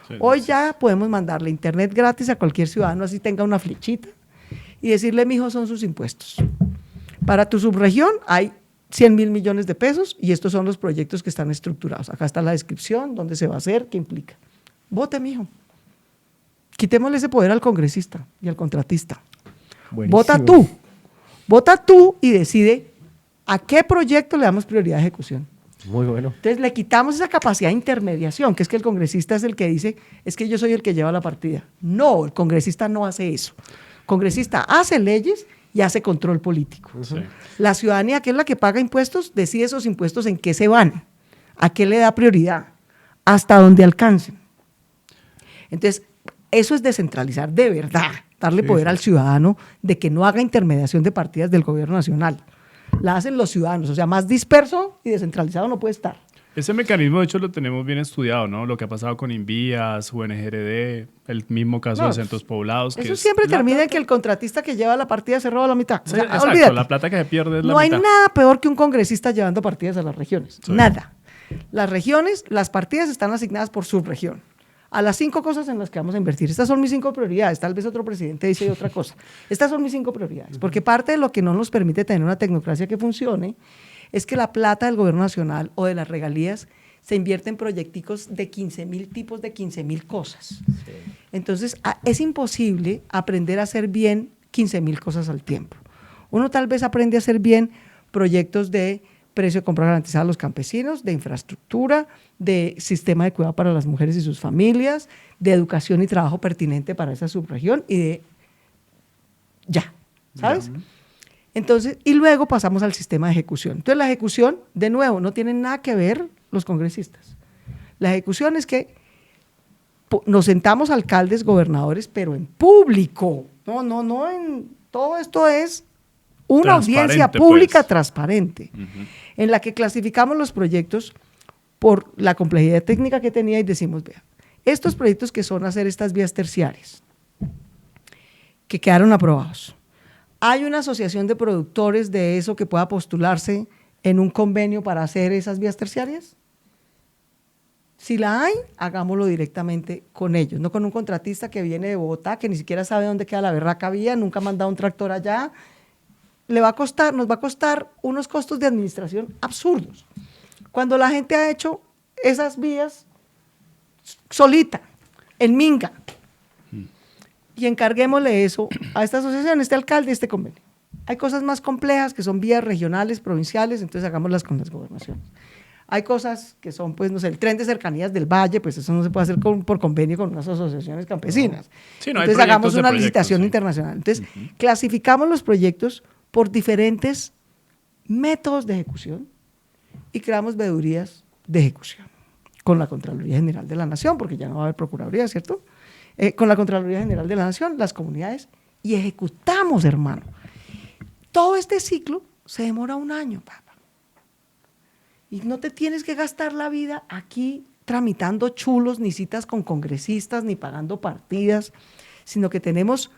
Sí, hoy ya podemos mandarle internet gratis a cualquier ciudadano, así tenga una flechita, y decirle, mijo, son sus impuestos. Para tu subregión hay 100.000 millones de pesos y estos son los proyectos que están estructurados. Acá está la descripción, dónde se va a hacer, qué implica. Vote, mijo. Quitémosle ese poder al congresista y al contratista. Buenísimo. Vota tú y decide a qué proyecto le damos prioridad de ejecución. Muy bueno. Entonces le quitamos esa capacidad de intermediación, que es que el congresista es el que dice, es que yo soy el que lleva la partida. No, el congresista no hace eso. El congresista hace leyes y hace control político. Sí. La ciudadanía, que es la que paga impuestos, decide esos impuestos en qué se van, a qué le da prioridad, hasta dónde alcancen. Entonces, eso es descentralizar de verdad, darle poder al ciudadano de que no haga intermediación de partidas del gobierno nacional. La hacen los ciudadanos, o sea, más disperso y descentralizado no puede estar. Ese mecanismo, de hecho, lo tenemos bien estudiado, ¿no? Lo que ha pasado con Invías, UNGRD, el mismo caso de centros poblados. Eso siempre termina en que el contratista que lleva la partida se roba la mitad. Sí, o sea, exacto, olvídate. La plata que se pierde es la mitad. No hay nada peor que un congresista llevando partidas a las regiones. Sí. Nada. Las regiones, las partidas están asignadas por subregión. A las 5 cosas en las que vamos a invertir. Estas son mis 5 prioridades. Tal vez otro presidente dice otra cosa. Estas son mis 5 prioridades. Porque parte de lo que no nos permite tener una tecnocracia que funcione es que la plata del gobierno nacional o de las regalías se invierte en proyecticos de 15.000 tipos de 15.000 cosas. Sí. Entonces, es imposible aprender a hacer bien 15.000 cosas al tiempo. Uno tal vez aprende a hacer bien proyectos de precio de compra garantizada a los campesinos, de infraestructura, de sistema de cuidado para las mujeres y sus familias, de educación y trabajo pertinente para esa subregión y de ya, ¿sabes? Entonces, y luego pasamos al sistema de ejecución. Entonces, la ejecución, de nuevo, no tienen nada que ver los congresistas. La ejecución es que nos sentamos alcaldes, gobernadores, pero en público. No en todo esto es una audiencia pública transparente, en la que clasificamos los proyectos por la complejidad técnica que tenía y decimos, vea, estos proyectos que son hacer estas vías terciarias, que quedaron aprobados, ¿hay una asociación de productores de eso que pueda postularse en un convenio para hacer esas vías terciarias? Si la hay, hagámoslo directamente con ellos, no con un contratista que viene de Bogotá, que ni siquiera sabe dónde queda la berraca vía, nunca ha mandado un tractor allá. Nos va a costar unos costos de administración absurdos. Cuando la gente ha hecho esas vías solita, en minga, y encarguémosle eso a esta asociación, este alcalde, este convenio. Hay cosas más complejas que son vías regionales, provinciales, entonces hagámoslas con las gobernaciones. Hay cosas que son, pues, no sé, el tren de cercanías del Valle, pues eso no se puede hacer por convenio con unas asociaciones campesinas. Sí, no, entonces hagamos una licitación internacional. Entonces, clasificamos los proyectos por diferentes métodos de ejecución y creamos veedurías de ejecución con la Contraloría General de la Nación, porque ya no va a haber Procuraduría, ¿cierto? Con la Contraloría General de la Nación, las comunidades, y ejecutamos, hermano. Todo este ciclo se demora 1 año, papá. Y no te tienes que gastar la vida aquí tramitando chulos, ni citas con congresistas, ni pagando partidas, sino que tenemos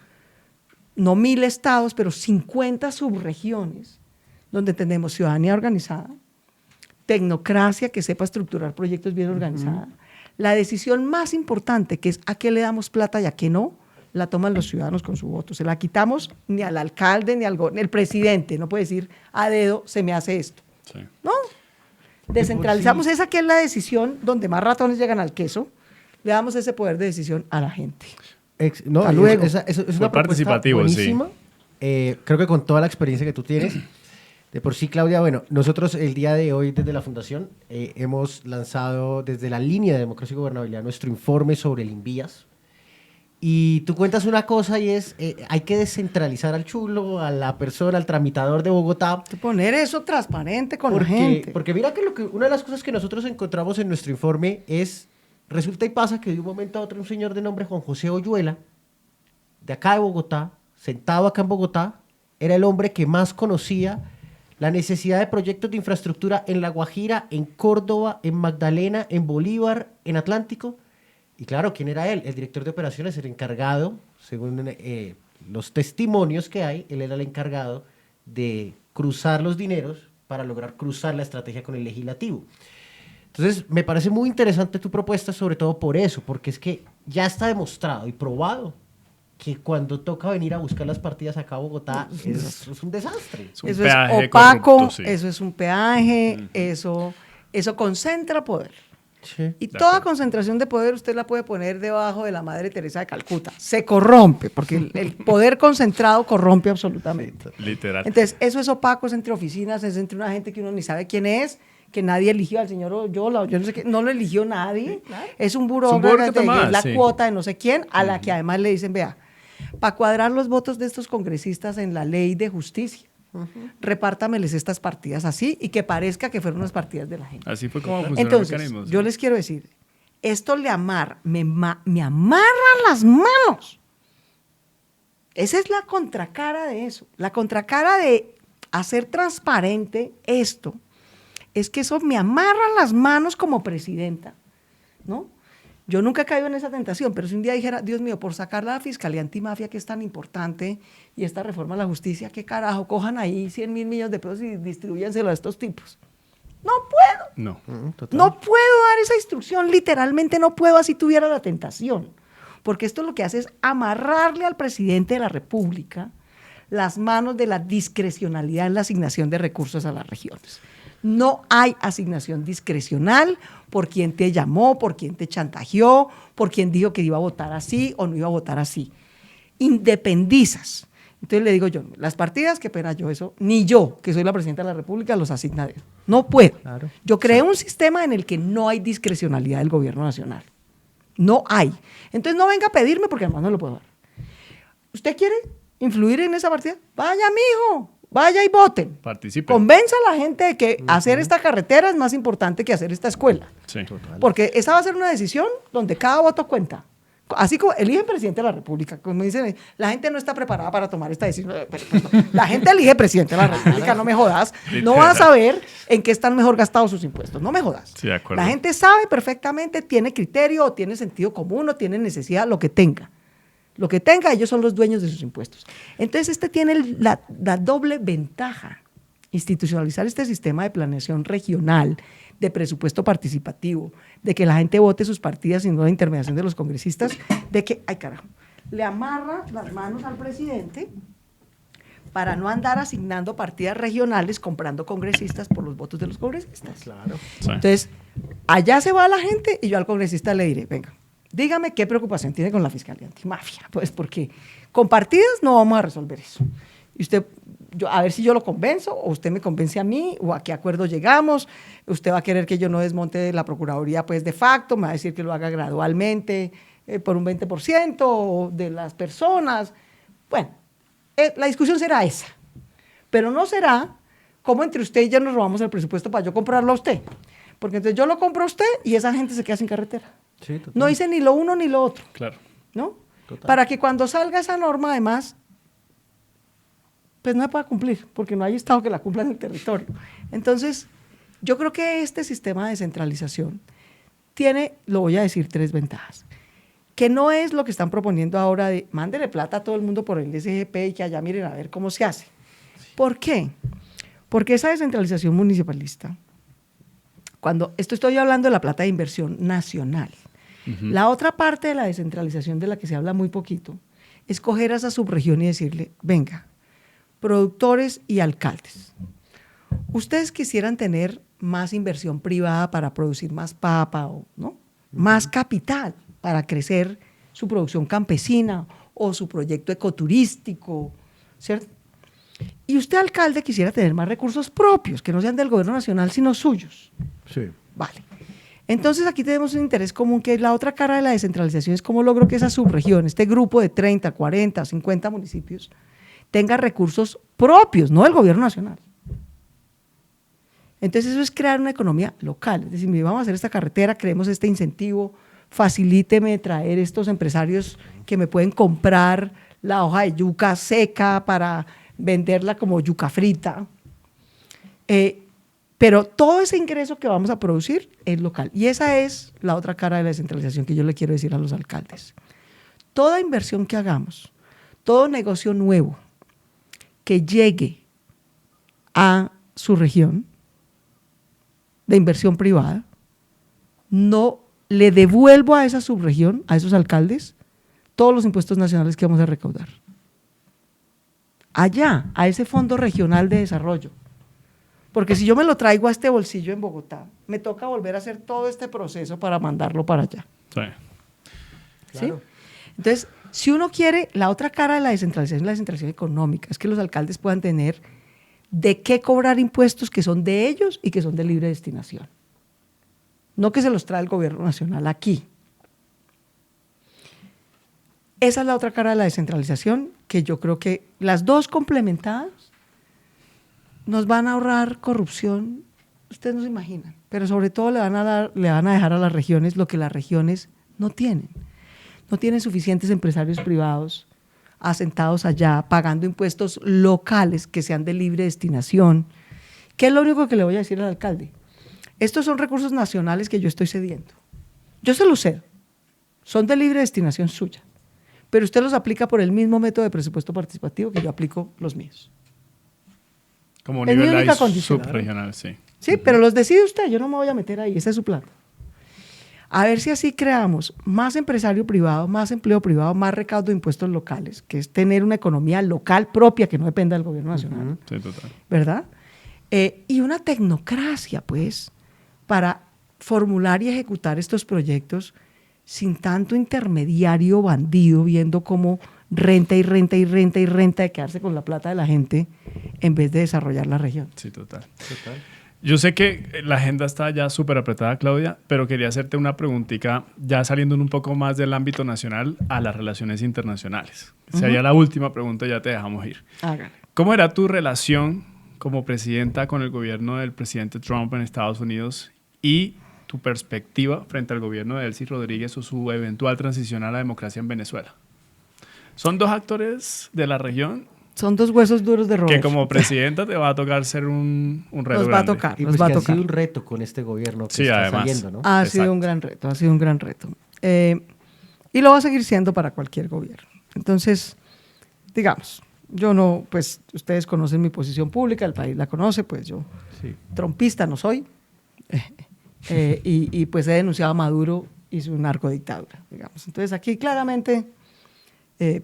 no 1000 estados, pero 50 subregiones, donde tenemos ciudadanía organizada, tecnocracia que sepa estructurar proyectos bien organizada. La decisión más importante, que es a qué le damos plata y a qué no, la toman los ciudadanos con su voto. Se la quitamos ni al alcalde, ni el presidente. No puede decir a dedo, se me hace esto. Sí. No. Descentralizamos esa que es la decisión donde más ratones llegan al queso. Le damos ese poder de decisión a la gente. No, luego. Es una participativo, buenísima. Sí. creo que con toda la experiencia que tú tienes, de por sí, Claudia, bueno, nosotros el día de hoy desde la Fundación hemos lanzado desde la línea de democracia y gobernabilidad nuestro informe sobre el INVIAS. Y tú cuentas una cosa y es, hay que descentralizar al chulo, a la persona, al tramitador de Bogotá. Poner eso transparente con la gente. Porque mira que, una de las cosas que nosotros encontramos en nuestro informe es, resulta y pasa que de un momento a otro un señor de nombre Juan José Oyuela, de acá de Bogotá, sentado acá en Bogotá, era el hombre que más conocía la necesidad de proyectos de infraestructura en La Guajira, en Córdoba, en Magdalena, en Bolívar, en Atlántico. Y claro, ¿quién era él? El director de operaciones, el encargado, según los testimonios que hay, él era el encargado de cruzar los dineros para lograr cruzar la estrategia con el legislativo. Entonces, me parece muy interesante tu propuesta, sobre todo por eso, porque es que ya está demostrado y probado que cuando toca venir a buscar las partidas acá a Bogotá es un desastre. Es un eso peaje es opaco, corrupto, sí. eso es un peaje, eso concentra poder. Sí. Y toda concentración de poder usted la puede poner debajo de la Madre Teresa de Calcuta. Se corrompe, porque el poder concentrado corrompe absolutamente. Literal. Entonces, eso es opaco, es entre oficinas, es entre una gente que uno ni sabe quién es, que nadie eligió al señor Oyola, yo no sé qué, no lo eligió nadie. Claro. Es un burócrata de la cuota de no sé quién, a la que además le dicen, vea, para cuadrar los votos de estos congresistas en la ley de justicia, repártameles estas partidas así y que parezca que fueron unas partidas de la gente. Así fue como funcionó Entonces, el mecanismo. yo les quiero decir, esto me amarra las manos. Esa es la contracara de eso. La contracara de hacer transparente esto es que eso me amarra las manos como presidenta, ¿no? Yo nunca he caído en esa tentación, pero si un día dijera, Dios mío, por sacar la Fiscalía Antimafia, que es tan importante, y esta reforma a la justicia, ¿qué carajo? Cojan ahí 100.000 millones de pesos y distribúyanselo a estos tipos. No puedo. No. No puedo dar esa instrucción, literalmente no puedo, así tuviera la tentación. Porque esto lo que hace es amarrarle al presidente de la República las manos de la discrecionalidad en la asignación de recursos a las regiones. No hay asignación discrecional por quien te llamó, por quien te chantajeó, por quien dijo que iba a votar así o no iba a votar así. Independizas. Entonces le digo yo, las partidas, qué pena yo eso, ni yo, que soy la presidenta de la República, los asigna Dios. No puedo. Claro. Yo creé un sistema en el que no hay discrecionalidad del gobierno nacional. No hay. Entonces no venga a pedirme porque además no lo puedo dar. ¿Usted quiere influir en esa partida? Vaya, mijo. Vaya y voten. Participen. Convenza a la gente de que hacer esta carretera es más importante que hacer esta escuela. Sí. Porque esa va a ser una decisión donde cada voto cuenta. Así como eligen presidente de la República, como dicen, la gente no está preparada para tomar esta decisión. La gente elige presidente de la República, no me jodas. No va a saber en qué están mejor gastados sus impuestos, no me jodas. Sí, de acuerdo. La gente sabe perfectamente, tiene criterio, o tiene sentido común, o tiene necesidad, lo que tenga. Lo que tenga, ellos son los dueños de sus impuestos. Entonces, este tiene la doble ventaja, institucionalizar este sistema de planeación regional, de presupuesto participativo, de que la gente vote sus partidas sin la intermediación de los congresistas, de que, ay carajo, le amarra las manos al presidente para no andar asignando partidas regionales, comprando congresistas por los votos de los congresistas. Claro. Sí. Entonces, allá se va la gente y yo al congresista le diré, venga, dígame qué preocupación tiene con la Fiscalía Antimafia. Pues porque con partidas no vamos a resolver eso. Y usted, a ver si yo lo convenzo, o usted me convence a mí, o a qué acuerdo llegamos. Usted va a querer que yo no desmonte la Procuraduría pues de facto, me va a decir que lo haga gradualmente por un 20% de las personas. Bueno, la discusión será esa. Pero no será como entre usted y yo nos robamos el presupuesto para yo comprarlo a usted. Porque entonces yo lo compro a usted y esa gente se queda sin carretera. Sí, total. No dice ni lo uno ni lo otro, Claro. ¿no? Total. Para que cuando salga esa norma, además, pues no se pueda cumplir, porque no hay Estado que la cumpla en el territorio. Entonces, yo creo que este sistema de descentralización tiene, lo voy a decir, 3 ventajas. Que no es lo que están proponiendo ahora de mándele plata a todo el mundo por el SGP y que allá miren a ver cómo se hace. ¿Por qué? Porque esa descentralización municipalista, cuando esto estoy hablando de la plata de inversión nacional, la otra parte de la descentralización de la que se habla muy poquito es coger a esa subregión y decirle, venga, productores y alcaldes, ustedes quisieran tener más inversión privada para producir más papa, ¿no? Más capital para crecer su producción campesina o su proyecto ecoturístico, ¿cierto? Y usted, alcalde, quisiera tener más recursos propios, que no sean del gobierno nacional, sino suyos. Sí. Vale. Entonces aquí tenemos un interés común, que es la otra cara de la descentralización, es cómo logro que esa subregión, este grupo de 30, 40, 50 municipios, tenga recursos propios, no del gobierno nacional. Entonces eso es crear una economía local, es decir, mire, vamos a hacer esta carretera, creemos este incentivo, facilíteme traer estos empresarios que me pueden comprar la hoja de yuca seca para venderla como yuca frita. Pero todo ese ingreso que vamos a producir es local. Y esa es la otra cara de la descentralización que yo le quiero decir a los alcaldes. Toda inversión que hagamos, todo negocio nuevo que llegue a su región de inversión privada, no le devuelvo a esa subregión, a esos alcaldes, todos los impuestos nacionales que vamos a recaudar. Allá, a ese Fondo Regional de Desarrollo. Porque si yo me lo traigo a este bolsillo en Bogotá, me toca volver a hacer todo este proceso para mandarlo para allá. Sí. ¿Sí? Claro. Entonces, si uno quiere, la otra cara de la descentralización económica, es que los alcaldes puedan tener de qué cobrar impuestos que son de ellos y que son de libre destinación. No que se los trae el gobierno nacional aquí. Esa es la otra cara de la descentralización, que yo creo que las dos complementadas nos van a ahorrar corrupción, ustedes no se imaginan, pero sobre todo le van a dejar a las regiones lo que las regiones no tienen. No tienen suficientes empresarios privados asentados allá, pagando impuestos locales que sean de libre destinación. ¿Qué es lo único que le voy a decir al alcalde? Estos son recursos nacionales que yo estoy cediendo. Yo se los cedo. Son de libre destinación suya. Pero usted los aplica por el mismo método de presupuesto participativo que yo aplico los míos. Como Es mi nivel única ahí condición. subregional, sí. Sí, pero los decide usted, yo no me voy a meter ahí, esa es su plata. A ver si así creamos más empresario privado, más empleo privado, más recaudo de impuestos locales, que es tener una economía local propia que no dependa del gobierno nacional, Sí, total. ¿verdad? Y una tecnocracia, pues, para formular y ejecutar estos proyectos sin tanto intermediario bandido viendo cómo renta y renta y renta y renta de quedarse con la plata de la gente en vez de desarrollar la región. Sí, total. Total. Yo sé que la agenda está ya súper apretada, Claudia, pero quería hacerte una preguntita, ya saliendo un poco más del ámbito nacional a las relaciones internacionales. Sería la última pregunta, ya te dejamos ir. Hágale. ¿Cómo era tu relación como presidenta con el gobierno del presidente Trump en Estados Unidos y tu perspectiva frente al gobierno de Delcy Rodríguez o su eventual transición a la democracia en Venezuela? ¿Son dos actores de la región? Son dos huesos duros de roer. Que como presidenta te va a tocar ser un reto Nos va a grande. tocar. Y Nos pues va a que ha tocar. sido un reto con este gobierno que Sí, está además. saliendo, ¿no? Ha Exacto. sido un gran reto, ha sido un gran reto. Y lo va a seguir siendo para cualquier gobierno. Entonces, digamos, yo no, pues ustedes conocen mi posición pública, el país la conoce, pues yo Sí. trompista no soy. Y pues he denunciado a Maduro y su narcodictadura, digamos. Entonces aquí claramente,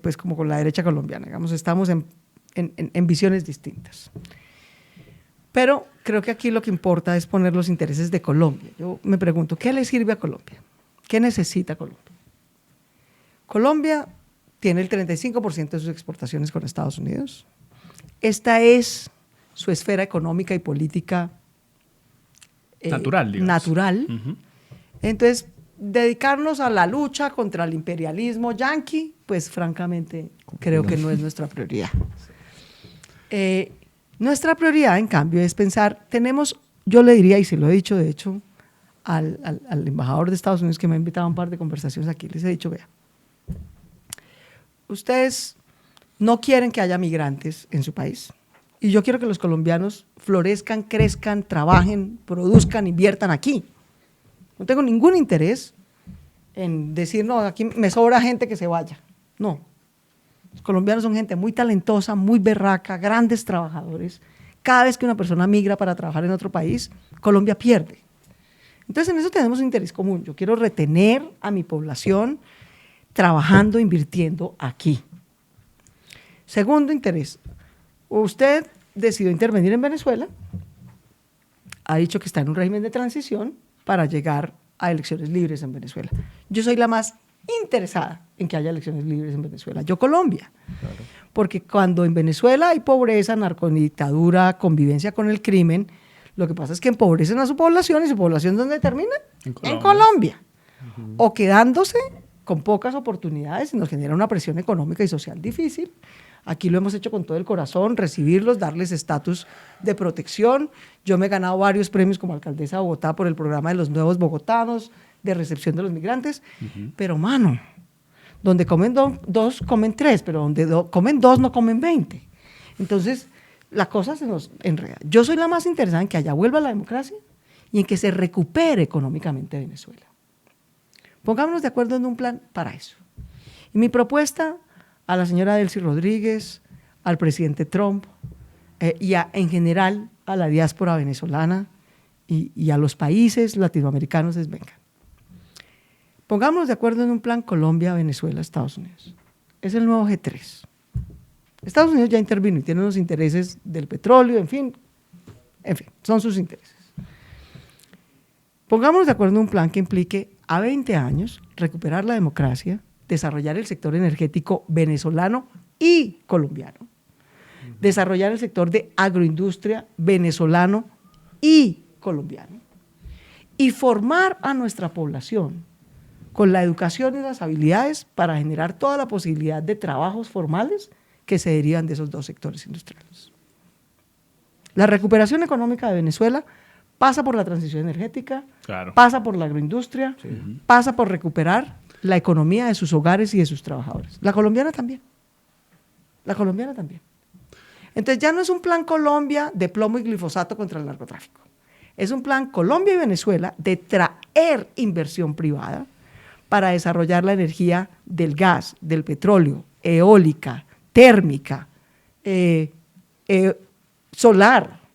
pues como con la derecha colombiana, digamos, estamos en visiones distintas. Pero creo que aquí lo que importa es poner los intereses de Colombia. Yo me pregunto, ¿qué le sirve a Colombia? ¿Qué necesita Colombia? Colombia tiene el 35% de sus exportaciones con Estados Unidos. Esta es su esfera económica y política natural, digamos. natural. Ujú. Entonces, dedicarnos a la lucha contra el imperialismo yanqui, pues francamente creo que no es nuestra prioridad. Nuestra prioridad, en cambio, es pensar, yo le diría, y se lo he dicho de hecho al embajador de Estados Unidos que me ha invitado a un par de conversaciones aquí, les he dicho, vea, ustedes no quieren que haya migrantes en su país y yo quiero que los colombianos florezcan, crezcan, trabajen, produzcan, inviertan aquí. No tengo ningún interés en decir, no, aquí me sobra gente que se vaya. No. Los colombianos son gente muy talentosa, muy berraca, grandes trabajadores. Cada vez que una persona migra para trabajar en otro país, Colombia pierde. Entonces, en eso tenemos un interés común. Yo quiero retener a mi población trabajando, invirtiendo aquí. Segundo interés, usted decidió intervenir en Venezuela, ha dicho que está en un régimen de transición para llegar a elecciones libres en Venezuela. Yo soy la más interesada en que haya elecciones libres en Venezuela. Yo Colombia. Claro. Porque cuando en Venezuela hay pobreza, narcodictadura, convivencia con el crimen, lo que pasa es que empobrecen a su población, y su población ¿dónde termina? En Colombia. O quedándose con pocas oportunidades y nos genera una presión económica y social difícil. Aquí lo hemos hecho con todo el corazón, recibirlos, darles estatus de protección. Yo me he ganado varios premios como alcaldesa de Bogotá por el programa de los nuevos bogotanos, de recepción de los migrantes. Pero, mano, donde comen dos, comen tres, pero donde comen dos, no comen 20. Entonces, la cosa se nos enreda. Yo soy la más interesada en que allá vuelva la democracia y en que se recupere económicamente Venezuela. Pongámonos de acuerdo en un plan para eso. Y mi propuesta a la señora Delcy Rodríguez, al presidente Trump en general a la diáspora venezolana y a los países latinoamericanos es: venga, pongámonos de acuerdo en un plan Colombia, Venezuela, Estados Unidos. Es el nuevo G3. Estados Unidos ya intervino y tiene unos intereses del petróleo, en fin, son sus intereses. Pongámonos de acuerdo en un plan que implique a 20 años recuperar la democracia, desarrollar el sector energético venezolano y colombiano, desarrollar el sector de agroindustria venezolano y colombiano, y formar a nuestra población con la educación y las habilidades para generar toda la posibilidad de trabajos formales que se derivan de esos dos sectores industriales. La recuperación económica de Venezuela pasa por la transición energética, claro, pasa por la agroindustria, sí, pasa por recuperar la economía de sus hogares y de sus trabajadores. La colombiana también. La colombiana también. Entonces ya no es un plan Colombia de plomo y glifosato contra el narcotráfico. Es un plan Colombia y Venezuela de traer inversión privada para desarrollar la energía del gas, del petróleo, eólica, térmica, solar,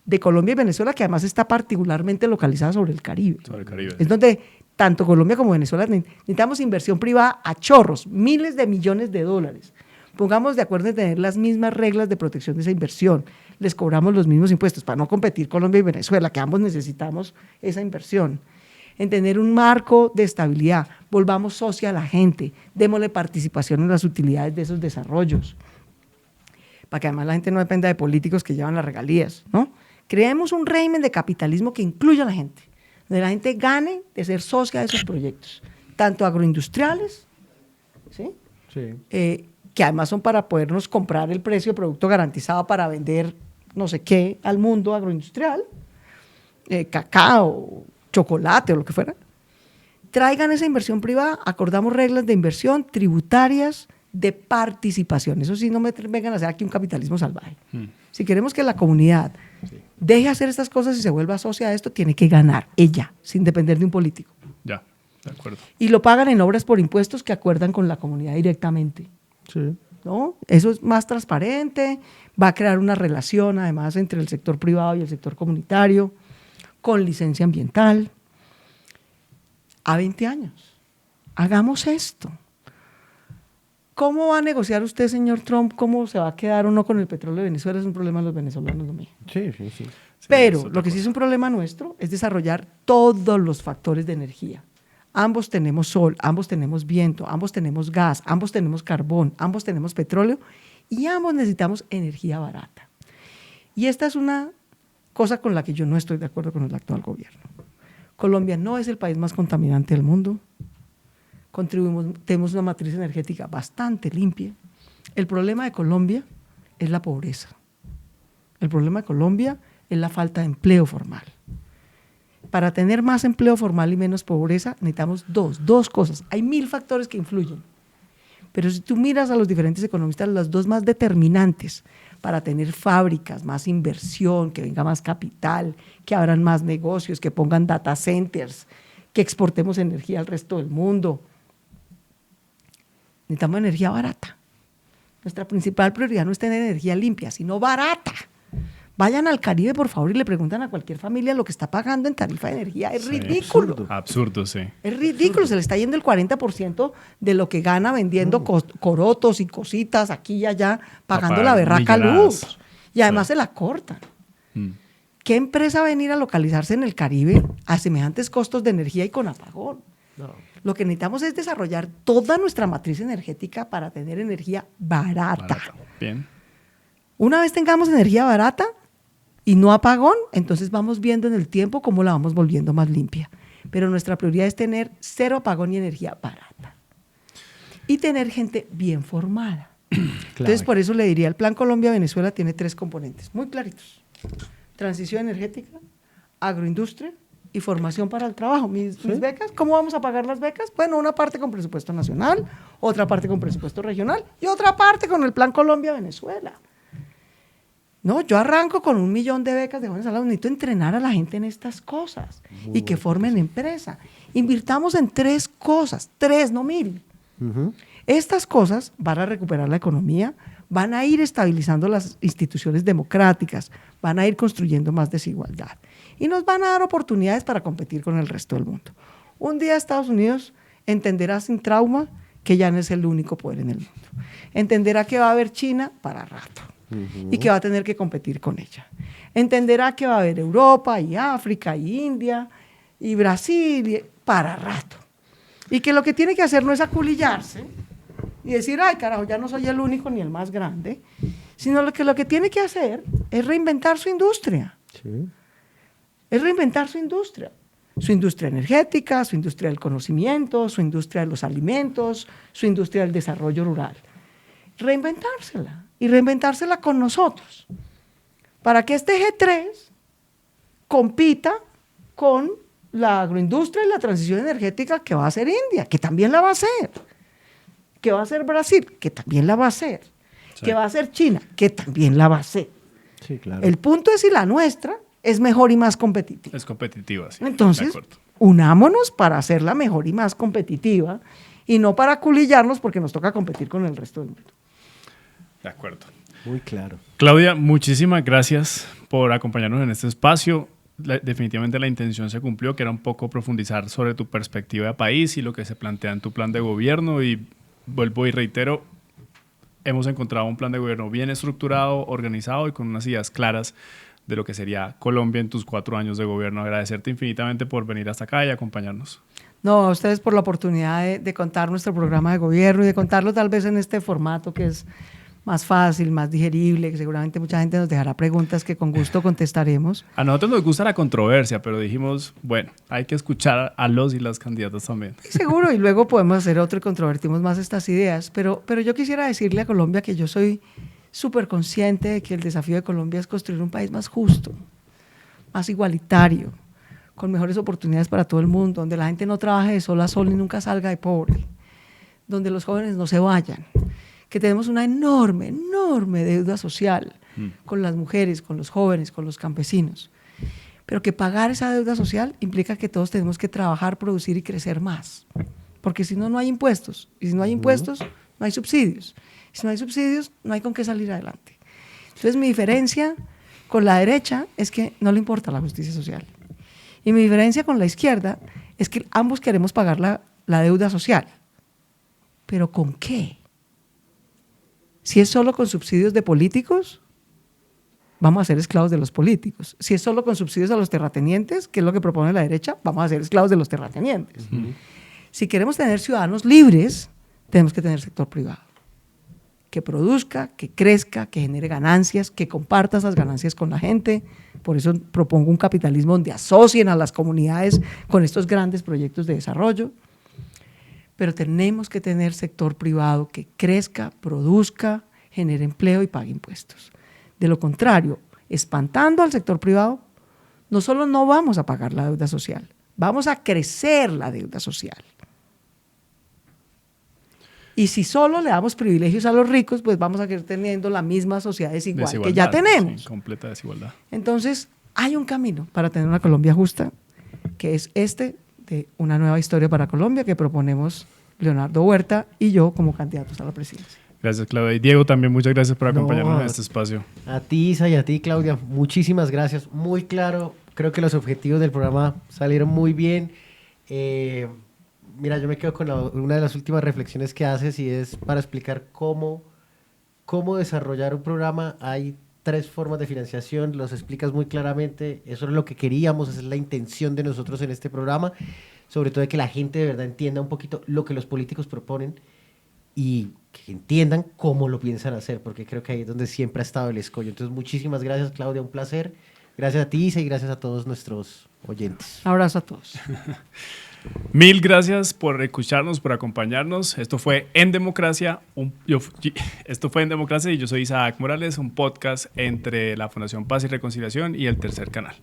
de Colombia y Venezuela, que además está particularmente localizada sobre el Caribe. Sobre el Caribe. Es donde tanto Colombia como Venezuela necesitamos inversión privada a chorros, miles de millones de dólares. Pongamos de acuerdo en tener las mismas reglas de protección de esa inversión. Les cobramos los mismos impuestos para no competir Colombia y Venezuela, que ambos necesitamos esa inversión. En tener un marco de estabilidad, volvamos socia a la gente, démosle participación en las utilidades de esos desarrollos, para que además la gente no dependa de políticos que llevan las regalías, ¿no? Creemos un régimen de capitalismo que incluya a la gente, donde la gente gane de ser socia de esos proyectos, tanto agroindustriales, ¿sí? Sí. Que además son para podernos comprar el precio de producto garantizado para vender no sé qué al mundo agroindustrial, cacao, chocolate o lo que fuera. Traigan esa inversión privada, acordamos reglas de inversión tributarias, de participación. Eso sí, no me vengan a hacer aquí un capitalismo salvaje. Si queremos que la comunidad deje hacer estas cosas y se vuelva socia a esto, tiene que ganar ella, sin depender de un político. Ya, de acuerdo. Y lo pagan en obras por impuestos que acuerdan con la comunidad directamente. Sí. ¿No? Eso es más transparente, va a crear una relación además entre el sector privado y el sector comunitario, con licencia ambiental. A 20 años. Hagamos esto. ¿Cómo va a negociar usted, señor Trump, cómo se va a quedar o no con el petróleo de Venezuela? Es un problema de los venezolanos, no mío. Sí. Pero lo que sí es un problema nuestro es desarrollar todos los factores de energía. Ambos tenemos sol, ambos tenemos viento, ambos tenemos gas, ambos tenemos carbón, ambos tenemos petróleo y ambos necesitamos energía barata. Y esta es una cosa con la que yo no estoy de acuerdo con el actual gobierno. Colombia no es el país más contaminante del mundo. Tenemos una matriz energética bastante limpia. El problema de Colombia es la pobreza. El problema de Colombia es la falta de empleo formal. Para tener más empleo formal y menos pobreza necesitamos dos cosas. Hay 1000 factores que influyen. Pero si tú miras a los diferentes economistas, las dos más determinantes para tener fábricas, más inversión, que venga más capital, que abran más negocios, que pongan data centers, que exportemos energía al resto del mundo. Necesitamos energía barata. Nuestra principal prioridad no es tener energía limpia, sino barata. Vayan al Caribe, por favor, y le preguntan a cualquier familia lo que está pagando en tarifa de energía. Es ridículo. Absurdo, sí. Es ridículo. Se le está yendo el 40% de lo que gana vendiendo corotos y cositas aquí y allá, pagando la berraca luz. Y además se la cortan. ¿Qué empresa va a venir a localizarse en el Caribe a semejantes costos de energía y con apagón? No. Lo que necesitamos es desarrollar toda nuestra matriz energética para tener energía barata. Bien. Una vez tengamos energía barata y no apagón, entonces vamos viendo en el tiempo cómo la vamos volviendo más limpia. Pero nuestra prioridad es tener cero apagón y energía barata. Y tener gente bien formada. Entonces, por eso le diría, el Plan Colombia-Venezuela tiene 3 componentes muy claritos. Transición energética, agroindustria y formación para el trabajo. Mis becas, ¿cómo vamos a pagar las becas? Bueno, una parte con presupuesto nacional, otra parte con presupuesto regional y otra parte con el Plan Colombia-Venezuela. No, yo arranco con 1 millón de becas de jóvenes salados. Necesito entrenar a la gente en estas cosas y que formen empresa. Invirtamos en 3 cosas, 3, no 1000. Estas cosas van a recuperar la economía, van a ir estabilizando las instituciones democráticas, van a ir construyendo más desigualdad y nos van a dar oportunidades para competir con el resto del mundo. Un día Estados Unidos entenderá sin trauma que ya no es el único poder en el mundo. Entenderá que va a haber China para rato y que va a tener que competir con ella. Entenderá que va a haber Europa y África y India y Brasil para rato. Y que lo que tiene que hacer no es aculillarse y decir, ay carajo, ya no soy el único ni el más grande, sino lo que tiene que hacer es reinventar su industria. Sí. Es reinventar su industria energética, su industria del conocimiento, su industria de los alimentos, su industria del desarrollo rural. Reinventársela y reinventársela con nosotros para que este G3 compita con la agroindustria y la transición energética que va a hacer India, que también la va a hacer, que va a hacer Brasil, que también la va a hacer, que va a hacer China, que también la va a hacer. Sí, claro. El punto es si la nuestra es mejor y más competitiva. Es competitiva, sí. Entonces, unámonos para hacerla mejor y más competitiva y no para aculillarnos porque nos toca competir con el resto del mundo. De acuerdo. Muy claro. Claudia, muchísimas gracias por acompañarnos en este espacio. Definitivamente la intención se cumplió, que era un poco profundizar sobre tu perspectiva de país y lo que se plantea en tu plan de gobierno. Y vuelvo y reitero, hemos encontrado un plan de gobierno bien estructurado, organizado y con unas ideas claras de lo que sería Colombia en tus 4 años de gobierno. Agradecerte infinitamente por venir hasta acá y acompañarnos. No, a ustedes por la oportunidad de contar nuestro programa de gobierno y de contarlo tal vez en este formato que es más fácil, más digerible, que seguramente mucha gente nos dejará preguntas que con gusto contestaremos. A nosotros nos gusta la controversia, pero dijimos, bueno, hay que escuchar a los y las candidatas también. Seguro, y luego podemos hacer otro y controvertimos más estas ideas, pero yo quisiera decirle a Colombia que yo soy súper consciente de que el desafío de Colombia es construir un país más justo, más igualitario, con mejores oportunidades para todo el mundo, donde la gente no trabaje de sol a sol y nunca salga de pobre, donde los jóvenes no se vayan, que tenemos una enorme, enorme deuda social con las mujeres, con los jóvenes, con los campesinos, pero que pagar esa deuda social implica que todos tenemos que trabajar, producir y crecer más, porque si no, no hay impuestos, y si no hay impuestos, no hay subsidios, y si no hay subsidios, no hay con qué salir adelante. Entonces, mi diferencia con la derecha es que no le importa la justicia social, y mi diferencia con la izquierda es que ambos queremos pagar la deuda social, pero ¿con qué? Si es solo con subsidios de políticos, vamos a ser esclavos de los políticos. Si es solo con subsidios a los terratenientes, que es lo que propone la derecha, vamos a ser esclavos de los terratenientes. Si queremos tener ciudadanos libres, tenemos que tener sector privado, que produzca, que crezca, que genere ganancias, que comparta esas ganancias con la gente. Por eso propongo un capitalismo donde asocien a las comunidades con estos grandes proyectos de desarrollo. Pero tenemos que tener sector privado que crezca, produzca, genere empleo y pague impuestos. De lo contrario, espantando al sector privado, no solo no vamos a pagar la deuda social, vamos a crecer la deuda social. Y si solo le damos privilegios a los ricos, pues vamos a seguir teniendo la misma sociedad desigual que ya tenemos. Sí, completa desigualdad. Entonces, hay un camino para tener una Colombia justa, que es de una nueva historia para Colombia que proponemos Leonardo Huerta y yo como candidatos a la presidencia. Gracias, Claudia. Y Diego, también muchas gracias por acompañarnos en este espacio. A ti, Isa, y a ti, Claudia, muchísimas gracias. Muy claro, creo que los objetivos del programa salieron muy bien. Mira, yo me quedo con una de las últimas reflexiones que haces y es para explicar cómo desarrollar un programa. Hay 3 formas de financiación, los explicas muy claramente, eso es lo que queríamos, esa es la intención de nosotros en este programa. sobre todo de que la gente de verdad entienda un poquito lo que los políticos proponen y que entiendan cómo lo piensan hacer, porque creo que ahí es donde siempre ha estado el escollo. Entonces, muchísimas gracias, Claudia, un placer. Gracias a ti, Isa, y gracias a todos nuestros oyentes. Abrazo a todos. Mil gracias por escucharnos, por acompañarnos. Esto fue En Democracia, y yo soy Isaac Morales, un podcast entre la Fundación Paz y Reconciliación y el Tercer Canal.